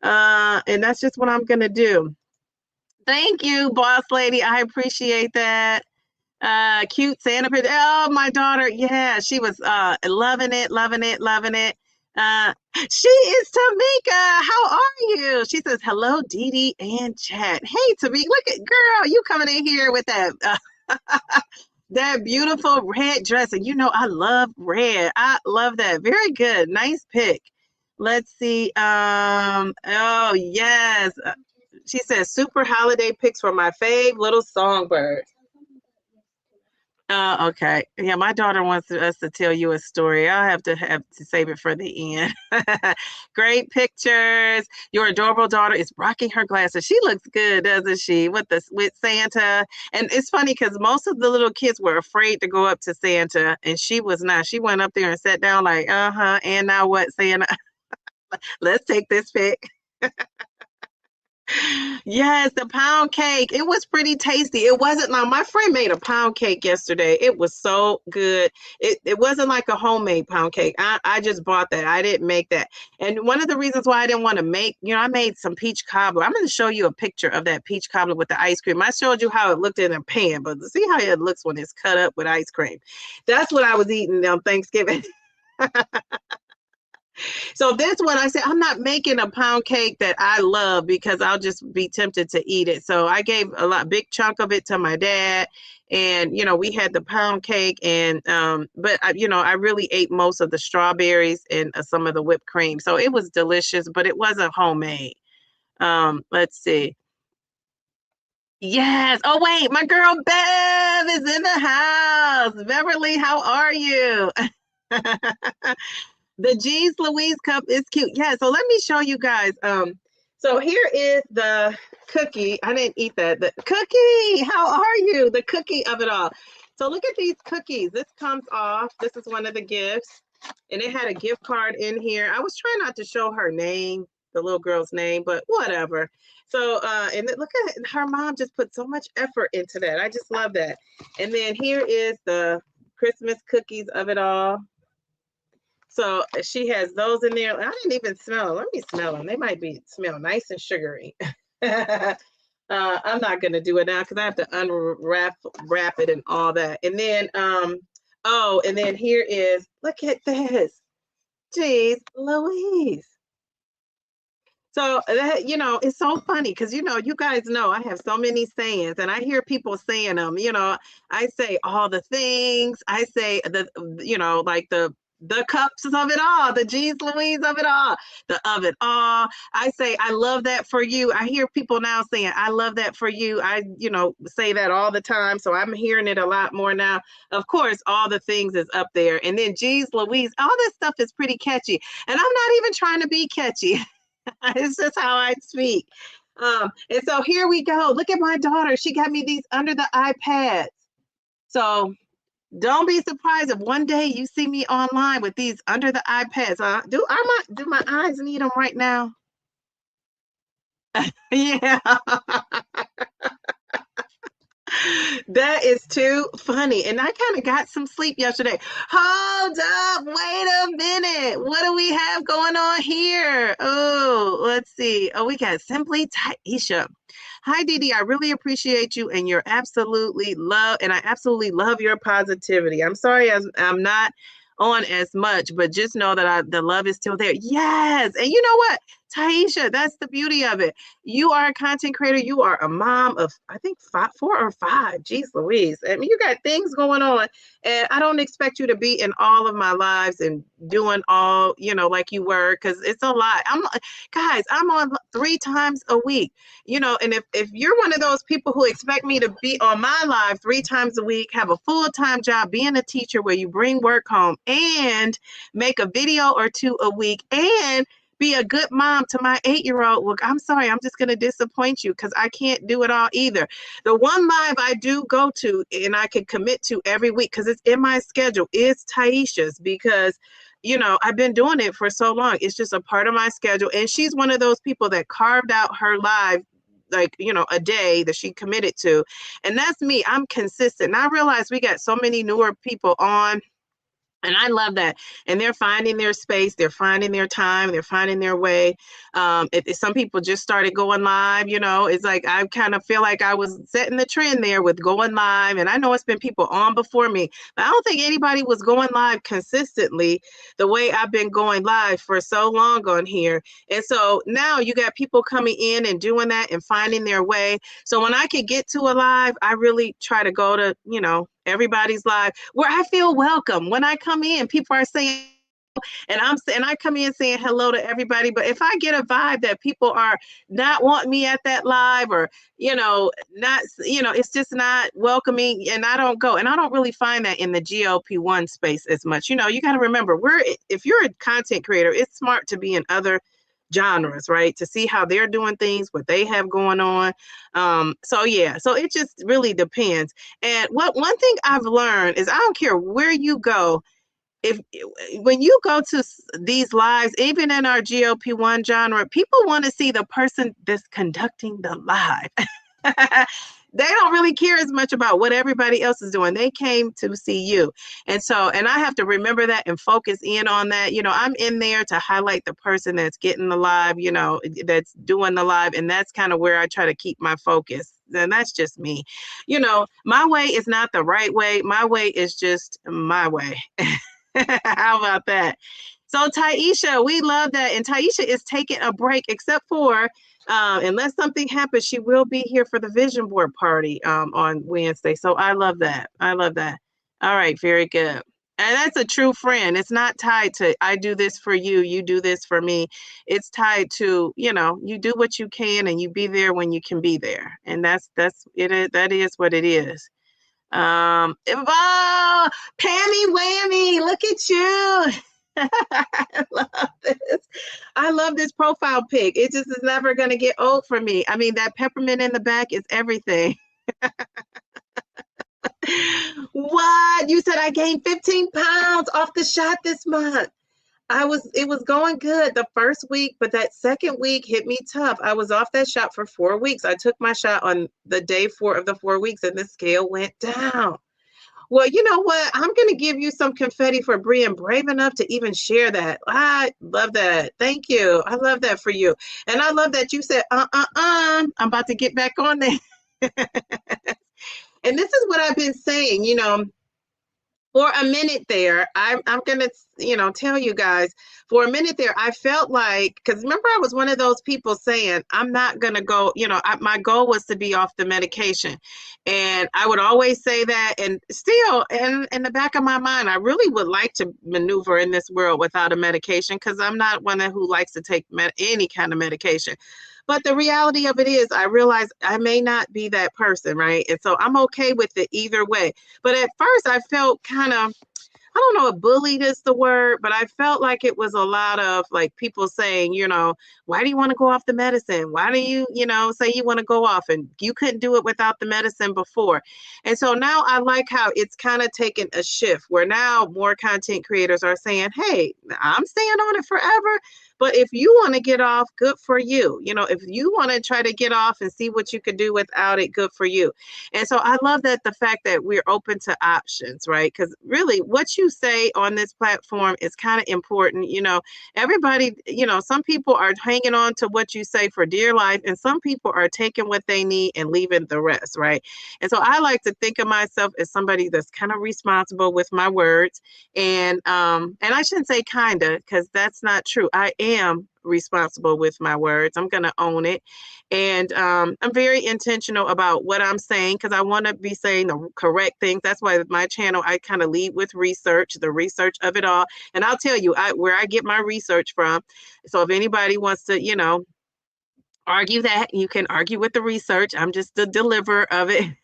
And that's just what I'm gonna do. Thank you, boss lady. I appreciate that. Cute Santa picture. Oh, my daughter. Yeah, she was loving it, loving it, loving it. She is Tamika. How are you? She says, hello, Dee Dee and chat. Hey, Tamika, look at girl, you coming in here with that that beautiful red dress. And I love red. I love that. Very good. Nice pick. Let's see. Oh, yes. She says, super holiday picks for my fave little songbird. Oh, okay. Yeah, my daughter wants us to tell you a story. I'll have to save it for the end. Great pictures. Your adorable daughter is rocking her glasses. She looks good, doesn't she? With Santa. And it's funny because most of the little kids were afraid to go up to Santa, and she was not. She went up there and sat down like, and now what, Santa? Let's take this pic. Yes, the pound cake. It was pretty tasty. It wasn't now my friend made a pound cake yesterday. It was so good. It wasn't like a homemade pound cake. I just bought that. I didn't make that. And one of the reasons why I didn't want to make, I made some peach cobbler. I'm going to show you a picture of that peach cobbler with the ice cream. I showed you how it looked in a pan, but see how it looks when it's cut up with ice cream. That's what I was eating on Thanksgiving. So this one, I said, I'm not making a pound cake that I love because I'll just be tempted to eat it. So I gave big chunk of it to my dad. And, we had the pound cake but I really ate most of the strawberries and some of the whipped cream. So it was delicious, but it wasn't homemade. Let's see. Yes. Oh, wait, my girl Bev is in the house. Beverly, how are you? The G's Louise cup is cute. Yeah, so let me show you guys. So here is the cookie. I didn't eat that. The cookie, how are you? The cookie of it all. So look at these cookies. This comes off. This is one of the gifts. And it had a gift card in here. I was trying not to show her name the little girl's name, but whatever. So, and look at it, her mom just put so much effort into that. I just love that. And then here is the Christmas cookies of it all. So she has those in there. I didn't even smell them. Let me smell them. They might smell nice and sugary. I'm not gonna do it now because I have to wrap it and all that. And then oh, and then here is, look at this. Jeez Louise. So that, it's so funny because, you guys know I have so many sayings and I hear people saying them. I say all the things. I say like the cups of it all, the G's Louise of it all, the of it all. I say, I love that for you. I hear people now saying, I love that for you. I, say that all the time. So I'm hearing it a lot more now. Of course, all the things is up there. And then G's Louise, all this stuff is pretty catchy. And I'm not even trying to be catchy. It's just how I speak. And so here we go. Look at my daughter. She got me these under the iPads. So don't be surprised if one day you see me online with these under the iPads. Do my eyes need them right now? Yeah. That is too funny. And I kind of got some sleep yesterday. Hold up. Wait a minute. What do we have going on here? Oh, let's see. Oh, we got Simply Taisha. Hi, Didi. I really appreciate you and I absolutely love your positivity. I'm sorry I'm not on as much, but just know that the love is still there. Yes. And you know what, Taisha, that's the beauty of it. You are a content creator. You are a mom of, I think, 4 or 5. Jeez Louise. I mean, you got things going on. And I don't expect you to be in all of my lives and doing all, like you were, because it's a lot. I'm on 3 times a week, and if you're one of those people who expect me to be on my live 3 times a week, have a full-time job, being a teacher where you bring work home and make a video or 2 a week and be a good mom to my 8-year-old. Well, I'm sorry, I'm just going to disappoint you because I can't do it all either. The one live I do go to and I can commit to every week because it's in my schedule is Taisha's because, I've been doing it for so long. It's just a part of my schedule. And she's one of those people that carved out her live, like, a day that she committed to. And that's me. I'm consistent. And I realize we got so many newer people on. And I love that. And they're finding their space. They're finding their time. They're finding their way. Some people just started going live, it's like, I kind of feel like I was setting the trend there with going live. And I know it's been people on before me, but I don't think anybody was going live consistently the way I've been going live for so long on here. And so now you got people coming in and doing that and finding their way. So when I can get to a live, I really try to go to, everybody's live where I feel welcome. When I come in, people are saying, and I come in saying hello to everybody. But if I get a vibe that people are not wanting me at that live or, not, it's just not welcoming and I don't go. And I don't really find that in the GLP-1 space as much. You got to remember if you're a content creator, it's smart to be in other genres, right? To see how they're doing things, what they have going on. So it just really depends. And one thing I've learned is I don't care where you go, when you go to these lives, even in our GLP-1 genre, people want to see the person that's conducting the live. They don't really care as much about what everybody else is doing. They came to see you. And I have to remember that and focus in on that. I'm in there to highlight the person that's getting the live, that's doing the live. And that's kind of where I try to keep my focus. And that's just me. My way is not the right way. My way is just my way. How about that? So Taisha, we love that. And Taisha is taking a break, except for unless something happens, she will be here for the vision board party on Wednesday. So I love that. I love that. All right, very good. And that's a true friend. It's not tied to I do this for you, you do this for me. It's tied to, you do what you can and you be there when you can be there. And that's it. That is what it is. Pammy Whammy, look at you. I love this. I love this profile pic. It just is never going to get old for me. I mean, that peppermint in the back is everything. What? You said I gained 15 pounds off the shot this month. It was going good the first week, but that second week hit me tough. I was off that shot for 4 weeks. I took my shot on the day 4 of the 4 weeks and the scale went down. Well, you know what? I'm going to give you some confetti for being brave enough to even share that. I love that. Thank you. I love that for you. And I love that you said, I'm about to get back on there. And this is what I've been saying, for a minute there, I'm gonna, tell you guys, for a minute there, I felt like, because remember, I was one of those people saying, I'm not gonna go, my goal was to be off the medication. And I would always say that, and still, in the back of my mind, I really would like to maneuver in this world without a medication, because I'm not one who likes to take any kind of medication. But the reality of it is, I realize I may not be that person, right? And so I'm okay with it either way. But at first, I felt kind of, I don't know if bullied is the word, but I felt like it was a lot of like people saying, why do you want to go off the medicine? Why do you, say you want to go off, and you couldn't do it without the medicine before? And so now I like how it's kind of taken a shift where now more content creators are saying, hey, I'm staying on it forever. But if you want to get off, good for you. If you want to try to get off and see what you could do without it, good for you. And so I love that the fact that we're open to options, right? Because really what you say on this platform is kind of important. Everybody, some people are hanging on to what you say for dear life, and some people are taking what they need and leaving the rest, right? And so I like to think of myself as somebody that's kind of responsible with my words. And I shouldn't say kinda, because that's not true. I am responsible with my words. I'm gonna own it. And I'm very intentional about what I'm saying, because I want to be saying the correct things. That's why with my channel, I kind of lead with research, the research of it all. And I'll tell you where I get my research from. So if anybody wants to, argue that, you can argue with the research. I'm just the deliverer of it.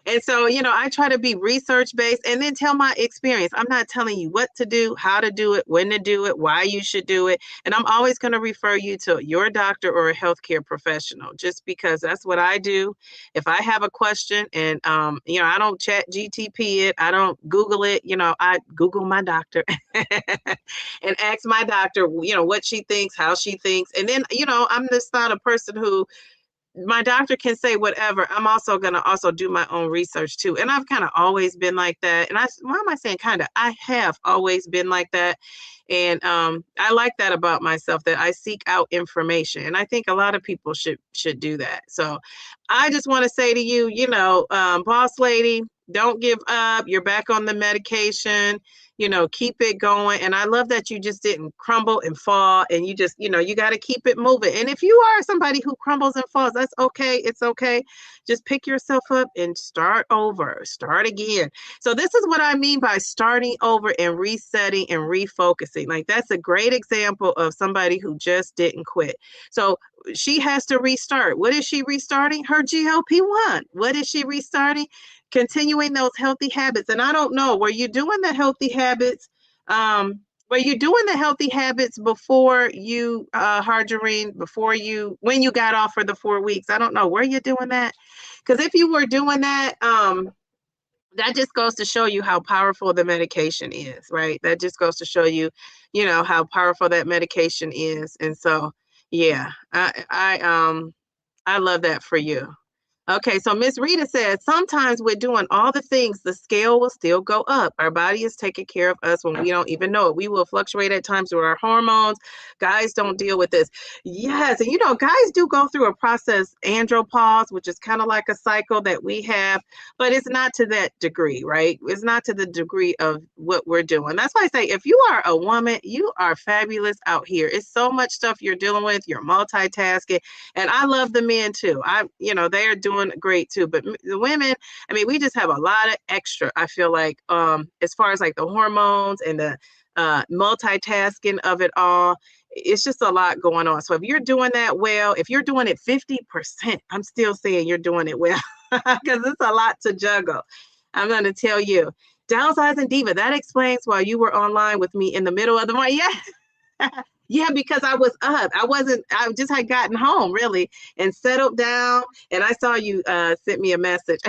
And so, I try to be research based and then tell my experience. I'm not telling you what to do, how to do it, when to do it, why you should do it. And I'm always going to refer you to your doctor or a healthcare professional, just because that's what I do. If I have a question and, I don't chat GTP it, I don't Google it, I Google my doctor and ask my doctor, what she thinks, how she thinks. And then, I'm just not a person who, my doctor can say whatever. I'm also going to also do my own research too. And I've kind of always been like that. And why am I saying kind of? I have always been like that. And I like that about myself, that I seek out information. And I think a lot of people should do that. So I just want to say to you, boss lady, don't give up. You're back on the medication. Keep it going. And I love that you just didn't crumble and fall, and you just, you got to keep it moving. And if you are somebody who crumbles and falls, that's okay. It's okay. Just pick yourself up and start over, start again. So this is what I mean by starting over and resetting and refocusing. Like, that's a great example of somebody who just didn't quit. So she has to restart. What is she restarting? Her GLP-1. What is she restarting? Continuing those healthy habits. And I don't know, were you doing the healthy habits? Were you doing the healthy habits before you, Harjarine, when you got off for the 4 weeks? I don't know. Were you doing that? Because if you were doing that, that just goes to show you how powerful the medication is, right? That just goes to show you, how powerful that medication is. And so, yeah, I love that for you. Okay, so Miss Rita says, sometimes we're doing all the things, the scale will still go up. Our body is taking care of us when we don't even know it. We will fluctuate at times with our hormones. Guys don't deal with this. Yes, and guys do go through a process, andropause, which is kind of like a cycle that we have, but it's not to that degree, right? It's not to the degree of what we're doing. That's why I say, if you are a woman, you are fabulous out here. It's so much stuff you're dealing with. You're multitasking. And I love the men too. They are doing great too. But the women, we just have a lot of extra, I feel like, as far as like the hormones and the multitasking of it all. It's just a lot going on. So if you're doing that well, if you're doing it 50%, I'm still saying you're doing it well, because it's a lot to juggle. I'm going to tell you. Downsizing Diva, that explains why you were online with me in the middle of the morning. Yeah. Yeah, because I was up. I just had gotten home really and settled down, and I saw you sent me a message.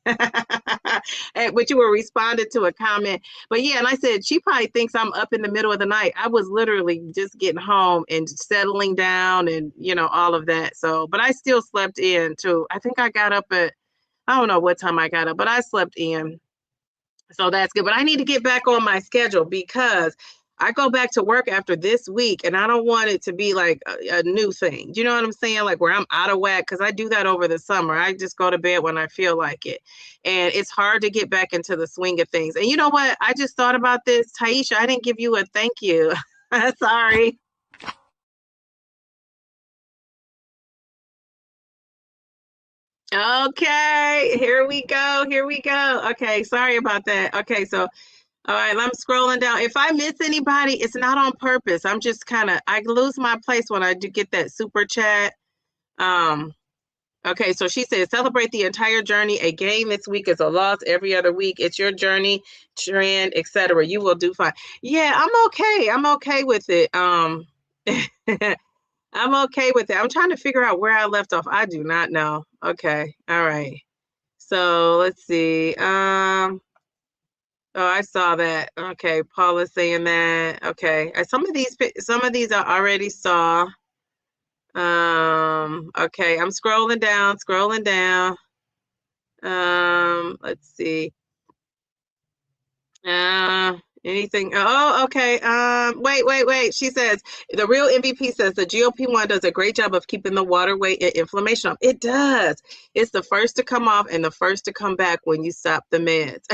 But you were responding to a comment. But yeah, and I said she probably thinks I'm up in the middle of the night. I was literally just getting home and settling down and all of that. So, but I still slept in too. I think I got up at I don't know what time I got up, but I slept in. So that's good. But I need to get back on my schedule because I go back to work after this week and I don't want it to be like a new thing. Do you know what I'm saying? Like where I'm out of whack because I do that over the summer. I just go to bed when I feel like it. And it's hard to get back into the swing of things. And you know what? I just thought about this. Taisha, I didn't give you a thank you. Sorry. Okay, here we go. Here we go. Okay, sorry about that. Okay, so all right, I'm scrolling down. If I miss anybody, it's not on purpose. I'm just I lose my place when I do get that super chat. Um, okay, so she says, celebrate the entire journey. A gain this week is a loss every other week. It's your journey, trend, etc. You will do fine. Yeah, I'm okay. I'm okay with it. I'm okay with it. I'm trying to figure out where I left off. I do not know. Okay, all right. So let's see. Oh, I saw that. Okay, Paula's saying that. Okay, some of these I already saw. Okay, I'm scrolling down, scrolling down. Let's see. Uh, anything? Oh, okay. Wait. She says the real MVP says the GLP-1 does a great job of keeping the water weight and inflammation off. It does. It's the first to come off and the first to come back when you stop the meds.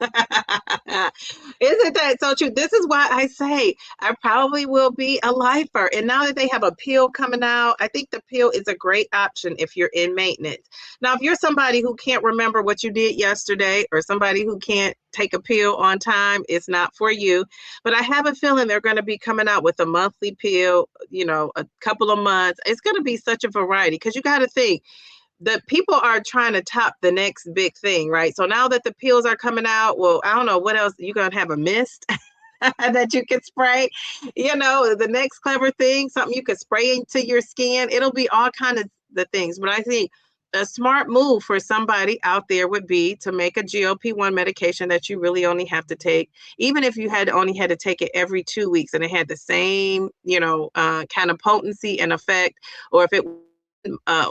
Isn't that so true? This is why I say I probably will be a lifer. And now that they have a pill coming out, I think the pill is a great option if you're in maintenance. Now, if you're somebody who can't remember what you did yesterday or somebody who can't take a pill on time, it's not for you. But I have a feeling they're going to be coming out with a monthly pill, a couple of months. It's going to be such a variety because you got to think the people are trying to top the next big thing, right? So now that the pills are coming out, well, I don't know what else you're gonna have a mist that you can spray. The next clever thing, something you could spray into your skin. It'll be all kind of the things. But I think a smart move for somebody out there would be to make a GLP-1 medication that you really only have to take, even if you had only had to take it every 2 weeks and it had the same, kind of potency and effect, or if it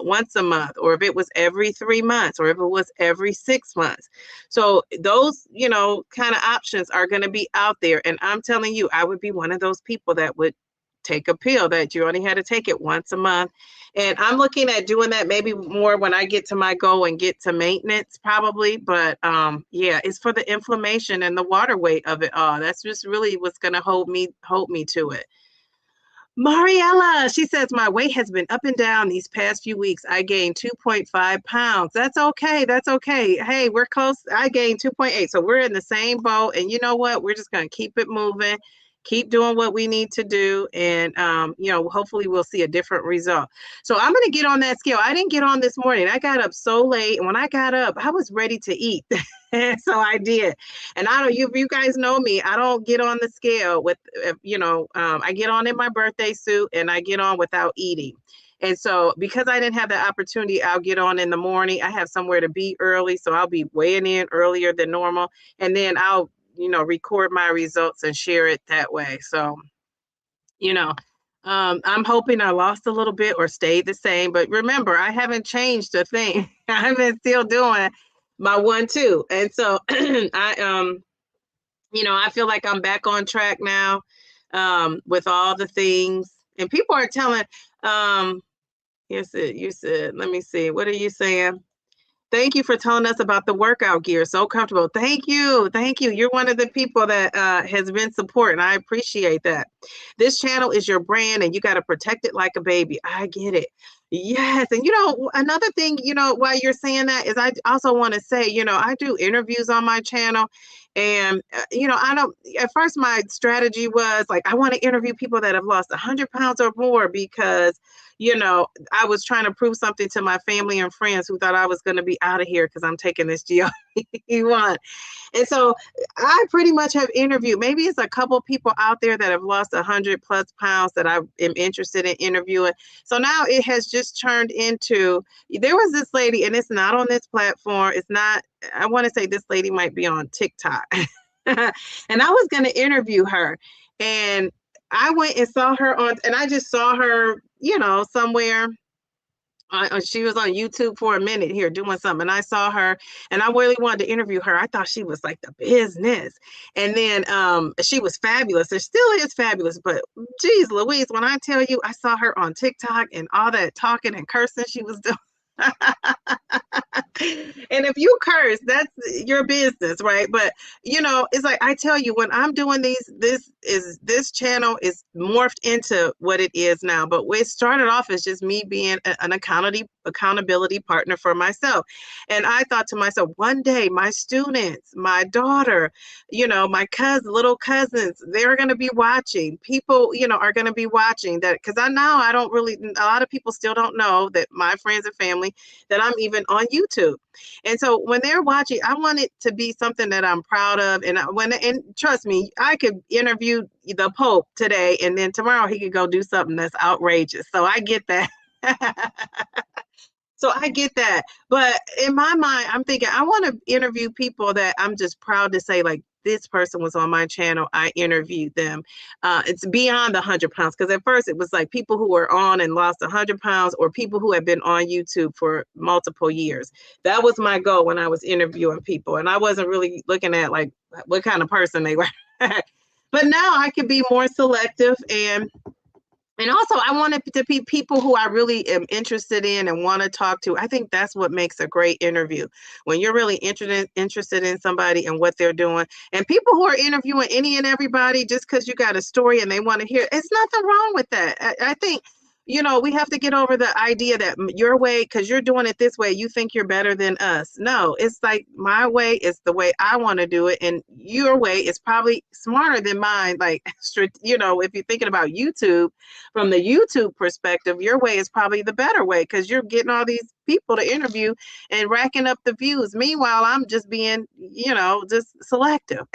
once a month, or if it was every 3 months, or if it was every 6 months. So those, kind of options are going to be out there. And I'm telling you, I would be one of those people that would take a pill that you only had to take it once a month. And I'm looking at doing that maybe more when I get to my goal and get to maintenance, probably. But yeah, it's for the inflammation and the water weight of it all. That's just really what's going to hold me to it. Mariella, she says, my weight has been up and down these past few weeks. I gained 2.5 pounds. That's okay. That's okay. Hey, we're close. I gained 2.8. So we're in the same boat. And you know what? We're just going to keep it moving, keep doing what we need to do. And, hopefully we'll see a different result. So I'm going to get on that scale. I didn't get on this morning. I got up so late. And when I got up, I was ready to eat. So I did. And I don't, you guys know me, I don't get on the scale with, I get on in my birthday suit and I get on without eating. And so because I didn't have the opportunity, I'll get on in the morning. I have somewhere to be early. So I'll be weighing in earlier than normal. And then I'll, record my results and share it that way. So, I'm hoping I lost a little bit or stayed the same, but remember, I haven't changed a thing. I've been still doing my 1-2. And so I feel like I'm back on track now, with all the things. And people are telling, you said, let me see, what are you saying? Thank you for telling us about the workout gear. So comfortable. Thank you. Thank you. You're one of the people that has been supporting. I appreciate that. This channel is your brand and you got to protect it like a baby. I get it. Yes. And another thing, while you're saying that is I also want to say, I do interviews on my channel. And, I don't, at first my strategy was like, I want to interview people that have lost 100 pounds or more because, I was trying to prove something to my family and friends who thought I was going to be out of here because I'm taking this GLP-1. And so I pretty much have interviewed, maybe it's a couple people out there that have lost 100+ pounds that I am interested in interviewing. So now it has just turned into, there was this lady, and it's not on this platform. It's not, I want to say this lady might be on TikTok. And I was going to interview her. And I went and saw her on, and I just saw her, somewhere. She was on YouTube for a minute here doing something, and I saw her, and I really wanted to interview her. I thought she was like the business, and then she was fabulous. It still is fabulous, but geez, Louise, when I tell you, I saw her on TikTok and all that talking and cursing she was doing. And if you curse, that's your business, right? But it's like I tell you, when I'm doing this channel is morphed into what it is now. But it started off as just me being an accountability partner for myself. And I thought to myself, one day my students, my daughter, my little cousins, they're going to be watching. People, are going to be watching that, because a lot of people still don't know that my friends and family, that I'm even on YouTube. And so when they're watching, I want it to be something that I'm proud of. And trust me, I could interview the Pope today, and then tomorrow he could go do something that's outrageous. So I get that. So I get that. But in my mind, I'm thinking I want to interview people that I'm just proud to say, like, this person was on my channel. I interviewed them. It's beyond the 100 pounds. Because at first it was like people who were on and lost 100 pounds, or people who have been on YouTube for multiple years. That was my goal when I was interviewing people. And I wasn't really looking at like what kind of person they were. But now I can be more selective, and also, I want it to be people who I really am interested in and want to talk to. I think that's what makes a great interview, when you're really interested in somebody and what they're doing. And people who are interviewing any and everybody just because you got a story and they want to hear, it's nothing wrong with that. I think, we have to get over the idea that your way, because you're doing it this way, you think you're better than us. No, it's like my way is the way I want to do it. And your way is probably smarter than mine. Like, if you're thinking about YouTube, from the YouTube perspective, your way is probably the better way, because you're getting all these people to interview and racking up the views. Meanwhile, I'm just being, just selective.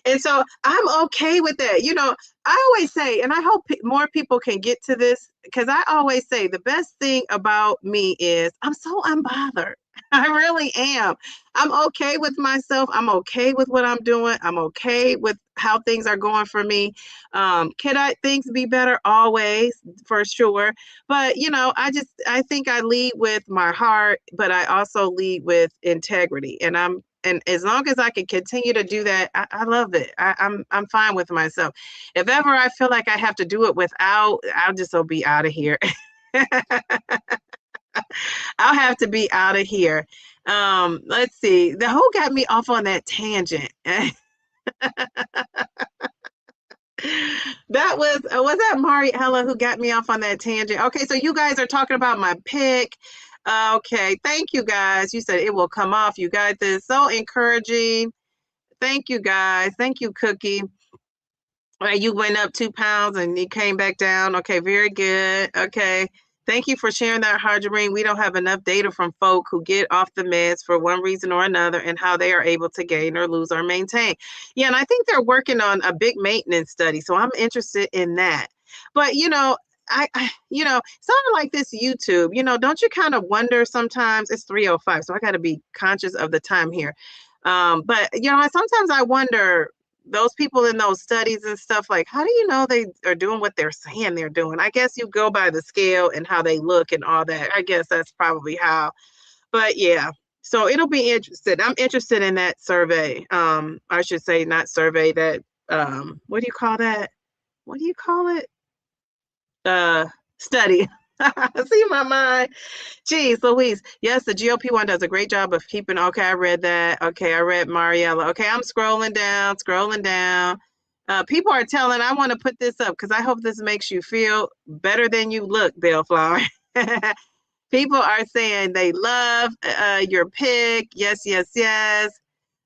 And so I'm okay with that. I always say, and I hope more people can get to this, because I always say the best thing about me is I'm so unbothered. I really am. I'm okay with myself. I'm okay with what I'm doing. I'm okay with how things are going for me. Can things be better? Always, for sure. But, I think I lead with my heart, but I also lead with integrity. And as long as I can continue to do that, I love it. I'm fine with myself. If ever I feel like I have to do it without, I'll just be out of here. I'll have to be out of here. Let's see. Who got me off on that tangent? That was that Mariella who got me off on that tangent? Okay, so you guys are talking about my pick. Okay, thank you guys. You said it will come off. You guys, this is so encouraging. Thank you guys. Thank you, Cookie. You went up 2 pounds and you came back down. Okay, very good. Okay. Thank you for sharing that, Harjareen. We don't have enough data from folk who get off the meds for one reason or another, and how they are able to gain or lose or maintain. Yeah, and I think they're working on a big maintenance study, so I'm interested in that. But I something like this YouTube, don't you kind of wonder sometimes? It's 3:05, so I got to be conscious of the time here. But sometimes I wonder, those people in those studies and stuff, like, how do you know they are doing what they're saying they're doing? I guess you go by the scale and how they look and all that. I guess that's probably how. But yeah, so it'll be interesting. I'm interested in that survey. I should say not survey, that what do you call that? What do you call it? Study. See my mind. Geez, Louise. Yes, the GLP-1 does a great job of keeping. Okay, I read that. Okay, I read Mariella. Okay, I'm scrolling down. People are telling, I want to put this up because I hope this makes you feel better than you look, Bellflower. People are saying they love your pick. Yes, yes, yes.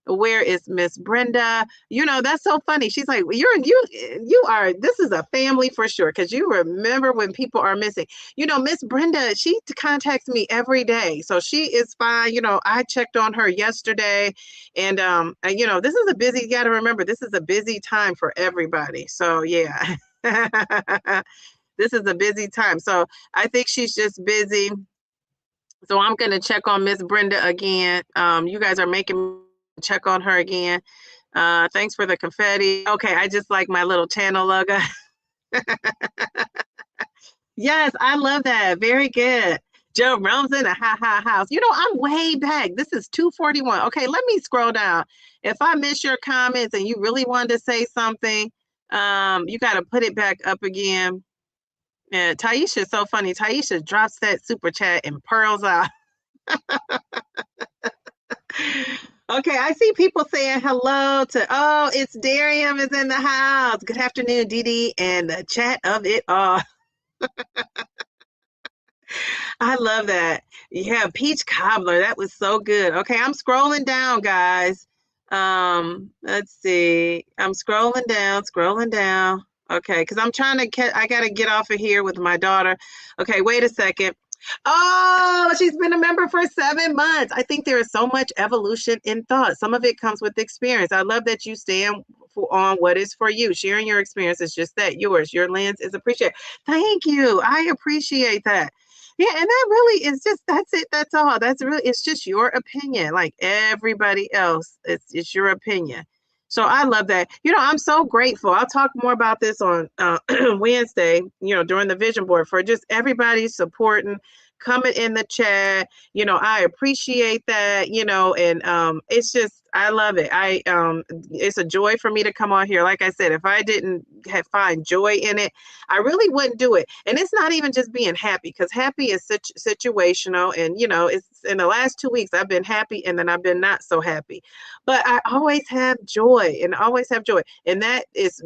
Where is Miss Brenda? You know, that's so funny. She's like, you are, this is a family for sure. Cause you remember when people are missing. You know, Miss Brenda, she contacts me every day. So she is fine. You know, I checked on her yesterday and you know, this is a busy, you gotta remember, this is a busy time for everybody. So yeah. This is a busy time. So I think she's just busy. So I'm going to check on Miss Brenda again. You guys are making me check on her again. Thanks for the confetti. Okay, I just like my little channel logo. Yes, I love that. Very good. Joe Rome's in a house. You know, I'm way back. This is 2:41. Okay, let me scroll down. If I miss your comments and you really wanted to say something, you got to put it back up again. And Taisha is so funny. Taisha drops that super chat and pearls out. Okay, I see people saying hello to, oh, it's Darium is in the house. Good afternoon, Dee Dee, and the chat of it all. I love that. Yeah, peach cobbler. That was so good. Okay, I'm scrolling down, guys. Let's see. I'm scrolling down, scrolling down. Okay, because I'm trying to get, I got to get off of here with my daughter. Okay, wait a second. Oh, she's been a member for 7 months. I think there is so much evolution in thought. Some of it comes with experience. I love that you stand on what is for you. Sharing your experience is just that, yours. Your lens is appreciated. Thank you. I appreciate that. Yeah, and that really is just, that's it. That's all. That's really, it's just your opinion. Like everybody else, it's your opinion. So I love that. You know, I'm so grateful. I'll talk more about this on Wednesday, you know, during the vision board, for just everybody supporting, coming in the chat. You know, I appreciate that, you know, and it's just, I love it. It's a joy for me to come on here. Like I said, if I didn't find joy in it, I really wouldn't do it. And it's not even just being happy, because happy is such situational. And, you know, it's in the last 2 weeks, I've been happy and then I've been not so happy. But I always have joy, and always have joy. And that is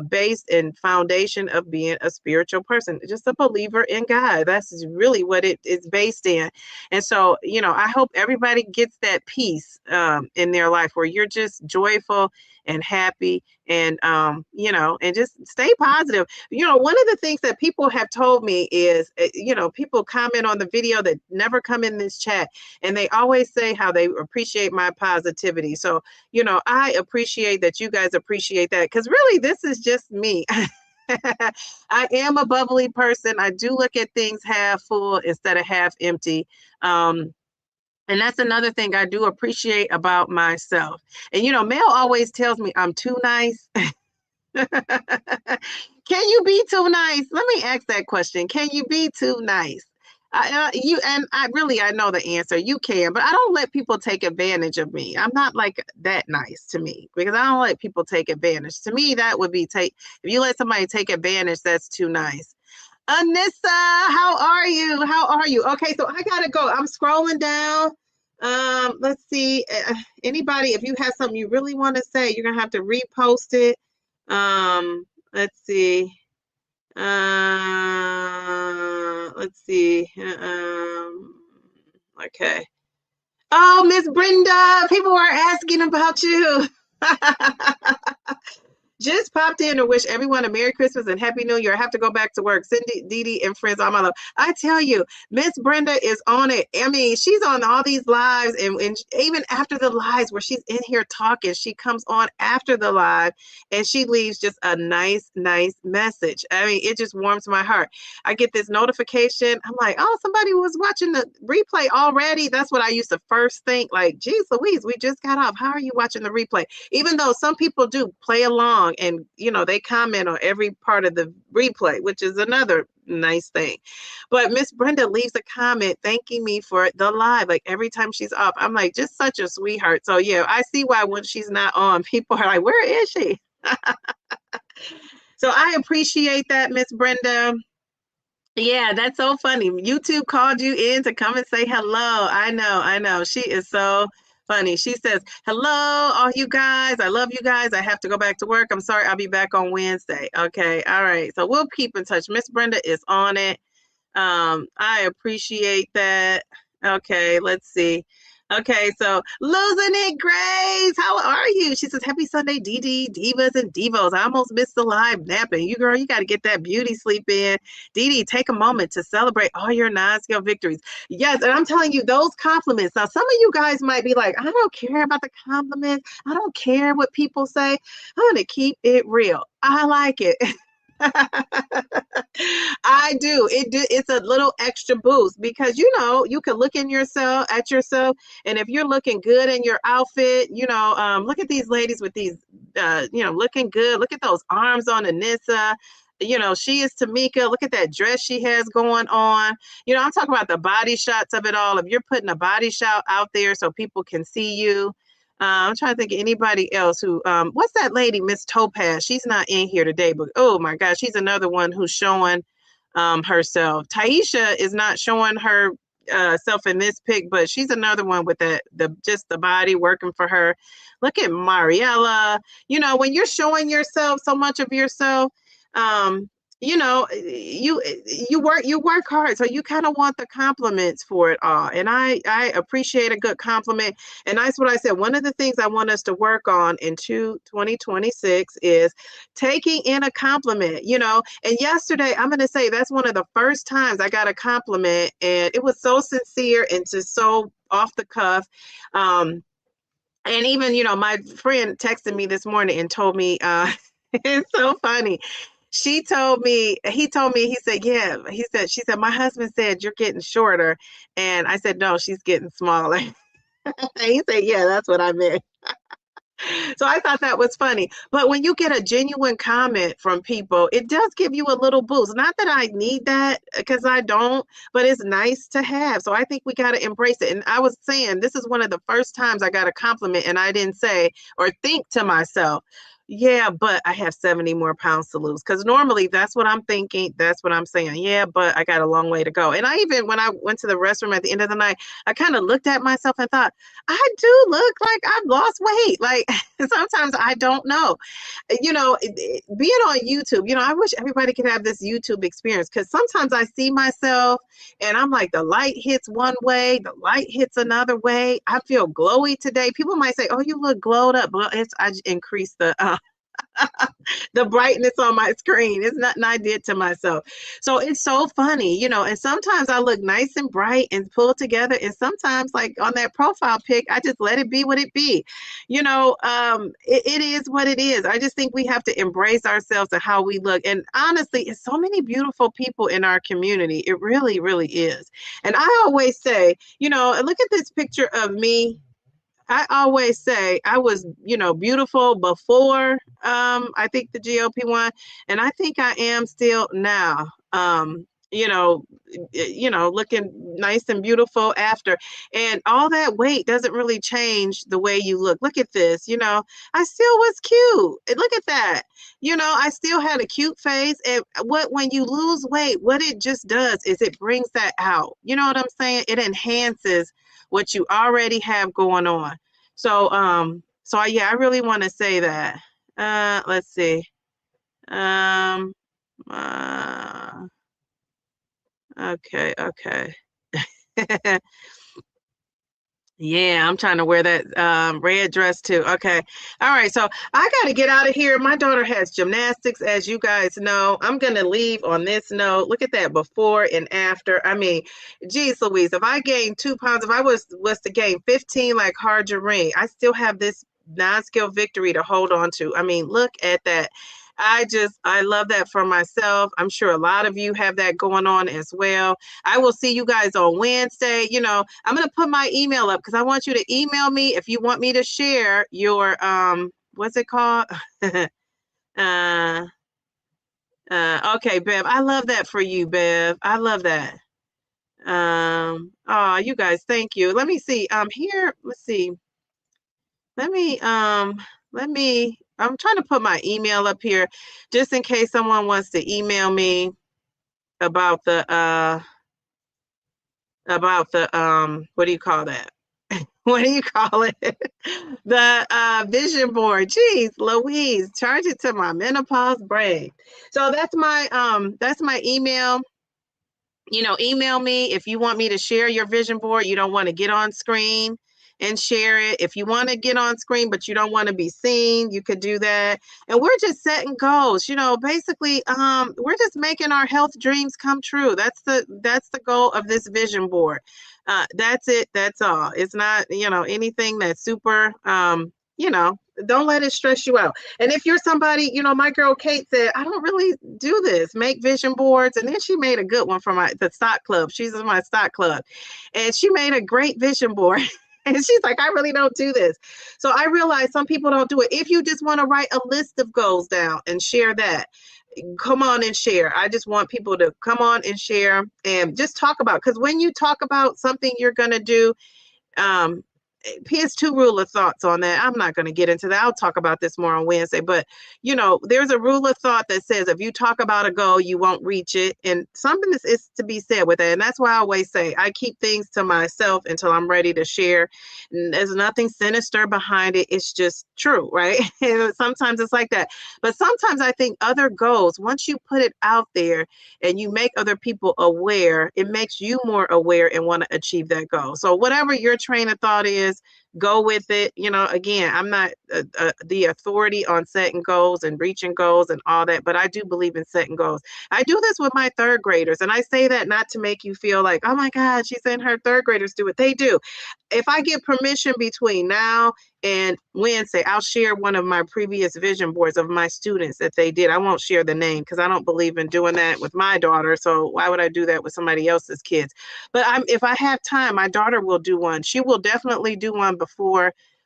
based in foundation of being a spiritual person, just a believer in God. That's really what it is based in. And so, you know, I hope everybody gets that peace in their life where you're just joyful and happy, and you know, and just stay positive. You know, one of the things that people have told me is, you know, people comment on the video that never come in this chat, and they always say how they appreciate my positivity. So, you know, I appreciate that you guys appreciate that, because really this is just me. I am a bubbly person. I do look at things half full instead of half empty. And that's another thing I do appreciate about myself. And, you know, Mel always tells me I'm too nice. Can you be too nice? Let me ask that question. Can you be too nice? I know the answer. You can, but I don't let people take advantage of me. I'm not like that nice to me, because I don't let people take advantage. To me, that would be if you let somebody take advantage, that's too nice. Anissa, how are you? How are you? Okay, so I gotta go. I'm scrolling down. Let's see. Anybody, if you have something you really want to say, you're gonna have to repost it. Let's see. Let's see. Okay. Oh, Miss Brenda, people are asking about you. Just popped in to wish everyone a Merry Christmas and Happy New Year. I have to go back to work. Cindy, Dee Dee, and friends, all my love. I tell you, Miss Brenda is on it. I mean, she's on all these lives, and even after the lives where she's in here talking, she comes on after the live and she leaves just a nice, nice message. I mean, it just warms my heart. I get this notification. I'm like, oh, somebody was watching the replay already. That's what I used to first think, like, geez Louise, we just got off. How are you watching the replay? Even though some people do play along, and you know, they comment on every part of the replay, which is another nice thing. But Miss Brenda leaves a comment thanking me for the live, like every time she's off. I'm like, just such a sweetheart. So yeah, I see why when she's not on, people are like, where is she? So I appreciate that, Miss Brenda. Yeah, that's so funny. YouTube called you in to come and say hello. I know. She is so funny. She says, hello, all you guys. I love you guys. I have to go back to work. I'm sorry. I'll be back on Wednesday. Okay. All right. So we'll keep in touch. Miss Brenda is on it. I appreciate that. Okay. Let's see. Okay, so losing it, Grace. How are you? She says, Happy Sunday, Divas and Divos. I almost missed the live napping. You, girl, you got to get that beauty sleep in. Dee, take a moment to celebrate all your non-scale victories. Yes, and I'm telling you, those compliments. Now, some of you guys might be like, I don't care about the compliments. I don't care what people say. I'm going to keep it real. I like it. I do. It's a little extra boost because you can look in yourself at yourself, and if you're looking good in your outfit, look at these ladies with these, looking good. Look at those arms on Anissa. She is Tamika. Look at that dress she has going on. I'm talking about the body shots of it all. If you're putting a body shot out there so people can see you. I'm trying to think of anybody else who, what's that lady, Miss Topaz? She's not in here today, but oh my gosh, she's another one who's showing herself. Taisha is not showing her self in this pic, but she's another one with just the body working for her. Look at Mariella. When you're showing yourself so much of yourself, you work hard, so you kind of want the compliments for it all. And I appreciate a good compliment. And that's what I said. One of the things I want us to work on in 2026 is taking in a compliment, And yesterday, I'm going to say that's one of the first times I got a compliment, and it was so sincere and just so off the cuff. And even, my friend texted me this morning and told me, it's so funny. He told me, he said, yeah, she said, my husband said, you're getting shorter. And I said, no, she's getting smaller. He said, yeah, that's what I meant. So I thought that was funny. But when you get a genuine comment from people, it does give you a little boost. Not that I need that because I don't, but it's nice to have. So I think we got to embrace it. And I was saying, this is one of the first times I got a compliment and I didn't say or think to myself, yeah, but I have 70 more pounds to lose. Because normally that's what I'm thinking. That's what I'm saying. Yeah, but I got a long way to go. And I even, when I went to the restroom at the end of the night, I kind of looked at myself and thought, I do look like I've lost weight. Like sometimes I don't know. Being on YouTube, I wish everybody could have this YouTube experience because sometimes I see myself and I'm like, the light hits one way, the light hits another way. I feel glowy today. People might say, oh, you look glowed up. Well, I increased the brightness on my screen. It's nothing I did to myself. So it's so funny, and sometimes I look nice and bright and pulled together. And sometimes like on that profile pic, I just let it be what it be. It is what it is. I just think we have to embrace ourselves and how we look. And honestly, it's so many beautiful people in our community. It really, really is. And I always say, look at this picture of me. I always say I was, beautiful before I think the GLP-1, and I think I am still now. Looking nice and beautiful after. And all that weight doesn't really change the way you look. Look at this, I still was cute. And look at that. I still had a cute face. And when you lose weight, what it just does is it brings that out. You know what I'm saying? It enhances what you already have going on. So, I really want to say that. Let's see. Um, okay. Yeah, I'm trying to wear that red dress too. Okay. All right. So I got to get out of here. My daughter has gymnastics, as you guys know. I'm going to leave on this note. Look at that before and after. I mean, geez, Louise, if I gained 2 pounds, if I was to gain 15 like Harjareen, I still have this non-scale victory to hold on to. I mean, look at that. I love that for myself. I'm sure a lot of you have that going on as well. I will see you guys on Wednesday. I'm going to put my email up because I want you to email me if you want me to share your, what's it called? Okay, Bev. I love that for you, Bev. I love that. Oh, you guys, thank you. Let me see. Here, let's see. Let me, I'm trying to put my email up here just in case someone wants to email me about the, what do you call that? What do you call it? The vision board. Jeez, Louise, charge it to my menopause brain. So that's my email. Email me if you want me to share your vision board. You don't want to get on screen. and share it. If you want to get on screen, but you don't want to be seen, you could do that. And we're just setting goals, basically, we're just making our health dreams come true. That's the goal of this vision board. That's it. That's all. It's not, anything that's super, you know, don't let it stress you out. And if you're somebody, my girl Kate said, I don't really do this, make vision boards. And then she made a good one for the stock club. She's in my stock club. And she made a great vision board. And she's like, I really don't do this. So I realize some people don't do it. If you just want to write a list of goals down and share that, come on and share. I just want people to come on and share and just talk about, because when you talk about something you're going to do, um, here's two rule of thoughts on that. I'm not going to get into that. I'll talk about this more on Wednesday. But, there's a rule of thought that says if you talk about a goal, you won't reach it. And something is to be said with that. And that's why I always say I keep things to myself until I'm ready to share. And there's nothing sinister behind it. It's just true, right? And sometimes it's like that. But sometimes I think other goals, once you put it out there and you make other people aware, it makes you more aware and want to achieve that goal. So whatever your train of thought is, go with it. Again, I'm not the authority on setting goals and reaching goals and all that, but I do believe in setting goals. I do this with my third graders, and I say that not to make you feel like, oh my God, she's saying her third graders do it. They do. If I get permission between now and Wednesday, I'll share one of my previous vision boards of my students that they did. I won't share the name because I don't believe in doing that with my daughter. So why would I do that with somebody else's kids? But if I have time, my daughter will do one. She will definitely do one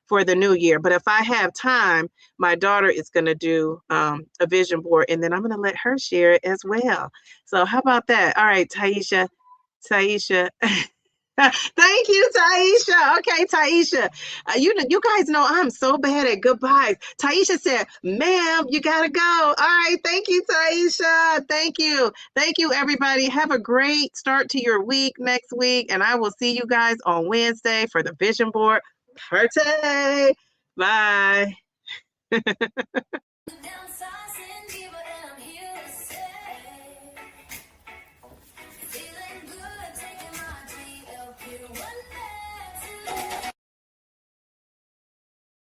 for the new year. But if I have time, my daughter is going to do a vision board, and then I'm going to let her share it as well. So how about that? All right, Taisha. Thank you, Taisha. Okay, Taisha. You guys know I'm so bad at goodbyes. Taisha said, ma'am, you got to go. All right. Thank you, Taisha. Thank you. Thank you, everybody. Have a great start to your week next week. And I will see you guys on Wednesday for the vision board party. Bye.